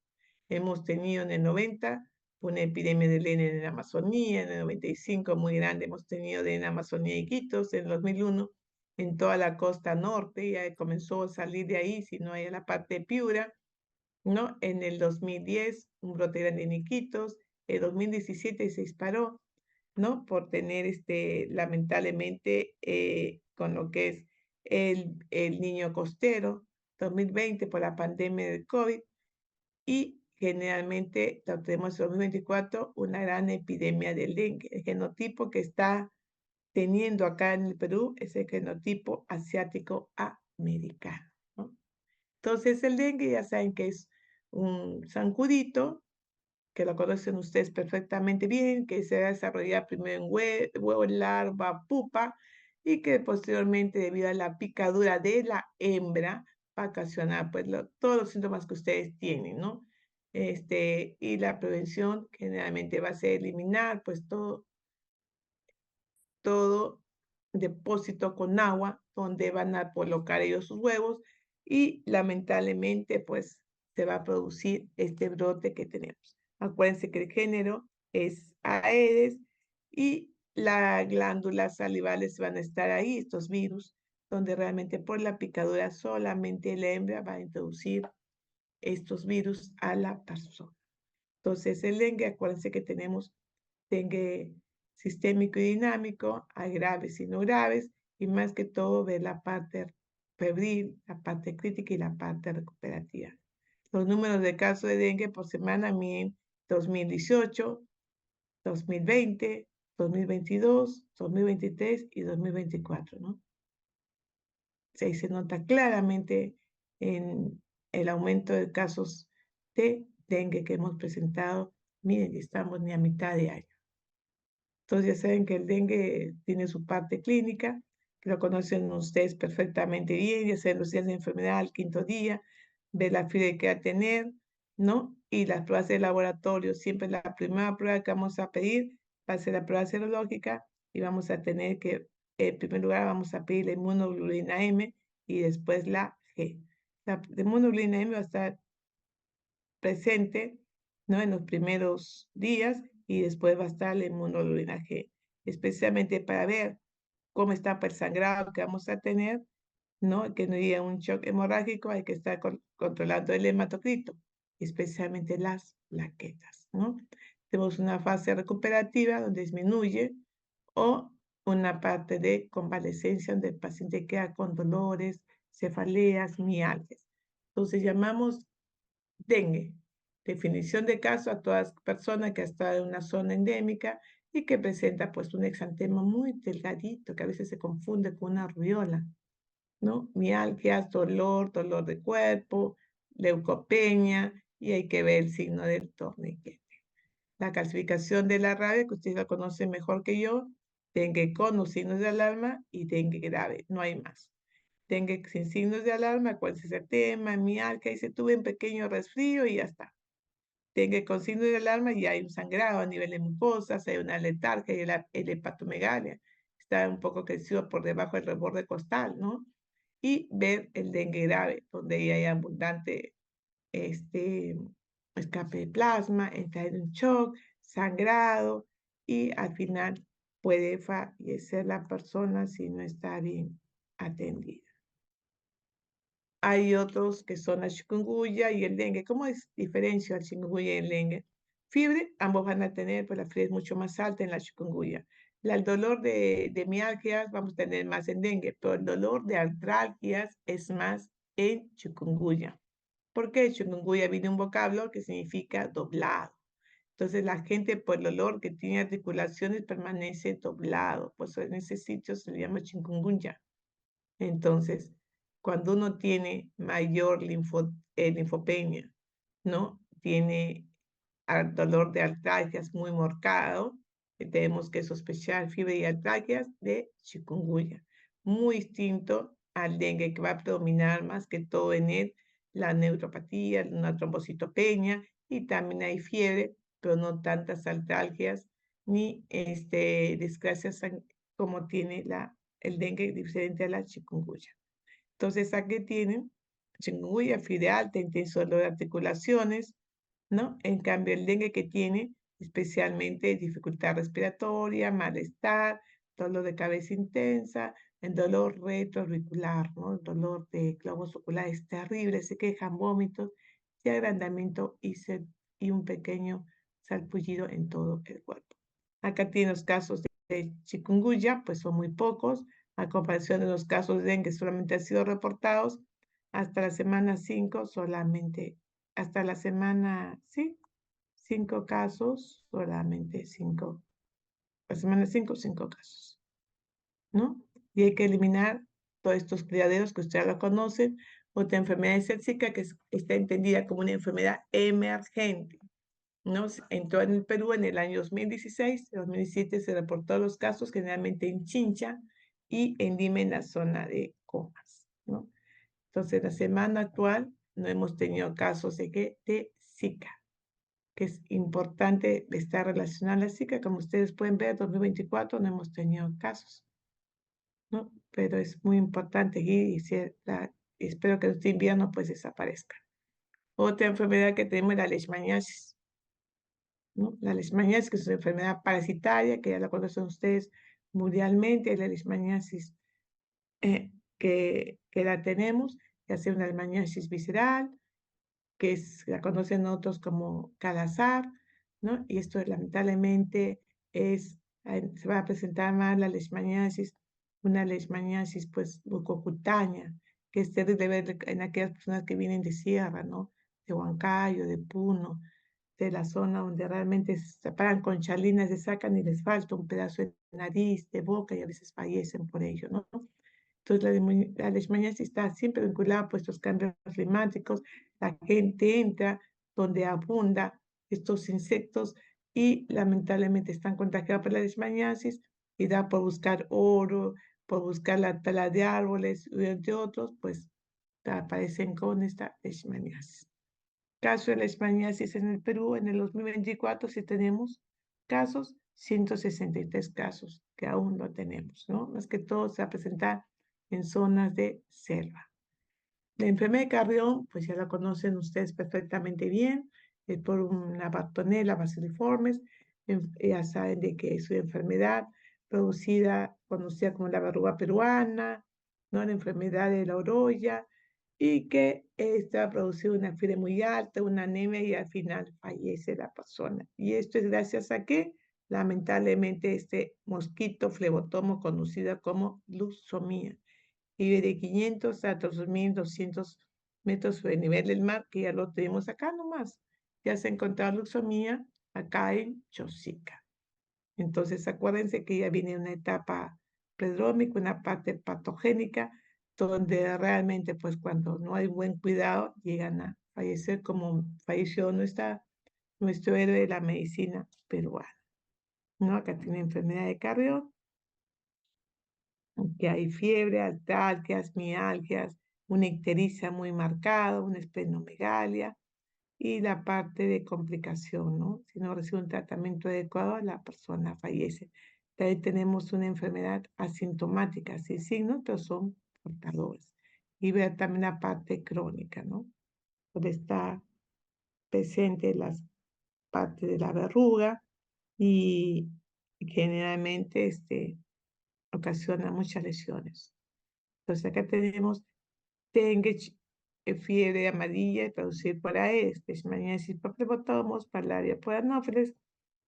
Hemos tenido en el 90 una epidemia de lena en la Amazonía, en el 95 muy grande hemos tenido de en Amazonía y Iquitos, en el 2001 en toda la costa norte, ya comenzó a salir de ahí, si no hay en la parte de Piura, ¿no? En el 2010, un brote grande en Iquitos, en 2017 se disparó, ¿no? Por tener, lamentablemente, con lo que es el niño costero, 2020 por la pandemia del COVID, y generalmente lo tenemos en 2024, una gran epidemia del dengue. El genotipo que está teniendo acá en el Perú es el genotipo asiático americano, ¿no? Entonces el dengue ya saben que es un zancudito, que lo conocen ustedes perfectamente bien, que se va a desarrollar primero en huevo, larva, pupa, y que posteriormente, debido a la picadura de la hembra, va a ocasionar pues todos los síntomas que ustedes tienen, ¿no? Y la prevención generalmente va a ser eliminar pues todo depósito con agua donde van a colocar ellos sus huevos y lamentablemente pues se va a producir este brote que tenemos. Acuérdense que el género es Aedes y las glándulas salivales van a estar ahí, estos virus, donde realmente por la picadura solamente la hembra va a introducir estos virus a la persona. Entonces el dengue, acuérdense que tenemos dengue sistémico y dinámico, hay graves y no graves, y más que todo ver la parte febril, la parte crítica y la parte recuperativa. Los números de casos de dengue por semana miden 2018, 2020, 2022, 2023 y 2024, ¿no? Ahí se nota claramente en el aumento de casos de dengue que hemos presentado. Miren, ya estamos ni a mitad de año. Entonces ya saben que el dengue tiene su parte clínica, que lo conocen ustedes perfectamente bien, ya saben los días de enfermedad al 5.º día, ver la fiebre que va a tener, ¿no? Y las pruebas de laboratorio, siempre la primera prueba que vamos a pedir va a ser la prueba serológica y vamos a tener que, en primer lugar, vamos a pedir la inmunoglobulina M y después la G. La inmunoglobulina M va a estar presente, ¿no? En los primeros días y después va a estar la inmunoglobulina G, especialmente para ver cómo está el sangrado que vamos a tener, ¿no? Que no haya un shock hemorrágico, hay que estar controlando el hematocrito, especialmente las plaquetas, ¿no? Tenemos una fase recuperativa donde disminuye o una parte de convalescencia donde el paciente queda con dolores, cefaleas, mialgias. Entonces llamamos dengue. Definición de caso a todas personas que ha estado en una zona endémica y que presenta pues un exantema muy delgadito que a veces se confunde con una rubiola, ¿no? Mialgias, dolor de cuerpo, leucopenia y hay que ver el signo del torniquete. La clasificación de la rabia, que ustedes la conocen mejor que yo, dengue con los signos de alarma y dengue grave, no hay más. Dengue sin signos de alarma, cuál es el tema, mialgia, y se tuve un pequeño resfrío y ya está. Dengue con signos de alarma y hay un sangrado a nivel de mucosas, hay una letargia y el hepatomegalia. Está un poco crecido por debajo del reborde costal, ¿no? Y ver el dengue grave, donde ya hay abundante escape de plasma, entrar en un shock, sangrado y al final puede fallecer la persona si no está bien atendida. Hay otros que son la chikungunya y el dengue. ¿Cómo es diferencia el chikungunya y el dengue? Fiebre, ambos van a tener, pues la fiebre es mucho más alta en la chikungunya. El dolor de mialgias vamos a tener más en dengue, pero el dolor de artralgias es más en chikungunya. ¿Por qué? Chikungunya viene un vocablo que significa doblado. Entonces la gente por el dolor que tiene articulaciones permanece doblado. Pues en ese sitio se le llama chikungunya. Entonces, cuando uno tiene mayor linfopenia, ¿no? Tiene dolor de artralgias muy marcado, tenemos que sospechar fiebre y artralgias de chikungunya. Muy distinto al dengue, que va a predominar más que todo en él la neuropatía, una trombocitopenia, y también hay fiebre, pero no tantas artralgias ni desgracias como tiene el dengue diferente a la chikungunya. Entonces aquí tienen chikungunya, fiebre alta, intenso dolor de articulaciones, ¿no? En cambio el dengue que tiene especialmente dificultad respiratoria, malestar, dolor de cabeza intensa, el dolor retroauricular, ¿no? El dolor de globos oculares terrible, se quejan, vómitos y agrandamiento y un pequeño salpullido en todo el cuerpo. Acá tienen los casos de chikungunya, pues son muy pocos, a comparación de los casos de dengue solamente han sido reportados hasta la semana 5, solamente hasta la semana, sí, 5 casos, solamente 5. La semana 5, 5 casos, ¿no? Y hay que eliminar todos estos criaderos que ustedes lo conocen. Otra enfermedad es Zika, que está entendida como una enfermedad emergente, ¿no? Entró en el Perú en el año 2016, 2017 se reportó los casos generalmente en Chincha y en Lima, en la zona de Comas, ¿no? Entonces, la semana actual no hemos tenido casos de Zika, que es importante estar relacionada a la Zika. Como ustedes pueden ver, 2024 no hemos tenido casos, ¿no? Pero es muy importante y espero que este invierno pues desaparezca. Otra enfermedad que tenemos es la leishmaniasis, ¿no? La leishmaniasis, que es una enfermedad parasitaria, que ya la conocen ustedes mundialmente, la leishmaniasis que la tenemos, ya sea una leishmaniasis visceral, que la conocen otros como calazar, ¿no? Y esto lamentablemente se va a presentar más la leishmaniasis, una leishmaniasis pues bucocutánea, que es terrible ver en aquellas personas que vienen de sierra, ¿no? De Huancayo, de Puno, de la zona donde realmente se paran con chalinas, se sacan y les falta un pedazo de nariz, de boca y a veces fallecen por ello, ¿no? Entonces, la leishmaniasis está siempre vinculada a estos cambios climáticos. La gente entra donde abunda estos insectos y lamentablemente están contagiados por la leishmaniasis y da por buscar oro, por buscar la tala de árboles y entre otros, pues aparecen con esta leishmaniasis. Caso de leishmaniasis en el Perú, en el 2024 sí tenemos casos, 163 casos, que aún no tenemos, ¿no? Más que todo se va a presentar en zonas de selva. La enfermedad de Carrión, pues ya la conocen ustedes perfectamente bien, es por una Bartonella bacilliformes, ya saben de que es una enfermedad conocida como la verruga peruana, ¿no? La enfermedad de la orolla, y que esta ha producido una fiebre muy alta, una anemia y al final fallece la persona. Y esto es gracias a que, lamentablemente, este mosquito flebotomo conocido como luxomía vive de 500 a 2.200 metros sobre el nivel del mar, que ya lo tenemos acá nomás. Ya se ha encontrado luxomía acá en Chosica. Entonces, acuérdense que ya viene una etapa prodrómica, una parte patogénica, donde realmente, pues cuando no hay buen cuidado, llegan a fallecer como falleció nuestro héroe de la medicina peruana, ¿no? Acá tiene enfermedad de Carrión, que hay fiebre, artralgias, mialgias, una ictericia muy marcada, una esplenomegalia y la parte de complicación, ¿no? Si no recibe un tratamiento adecuado, la persona fallece. También tenemos una enfermedad asintomática, sin signos, pero son portadores. Y ver también la parte crónica, ¿no? Donde está presente la parte de la verruga y generalmente ocasiona muchas lesiones. Entonces acá tenemos dengue, fiebre amarilla, traducir por Aedes, leishmaniasis por plebotomos, malaria por anófeles,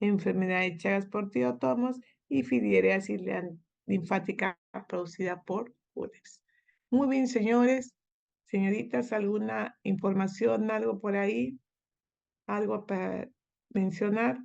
enfermedad de Chagas por tiotomos y filariasis linfática producida por Urex. Muy bien, señores, señoritas, ¿alguna información, algo por ahí? ¿Algo para mencionar?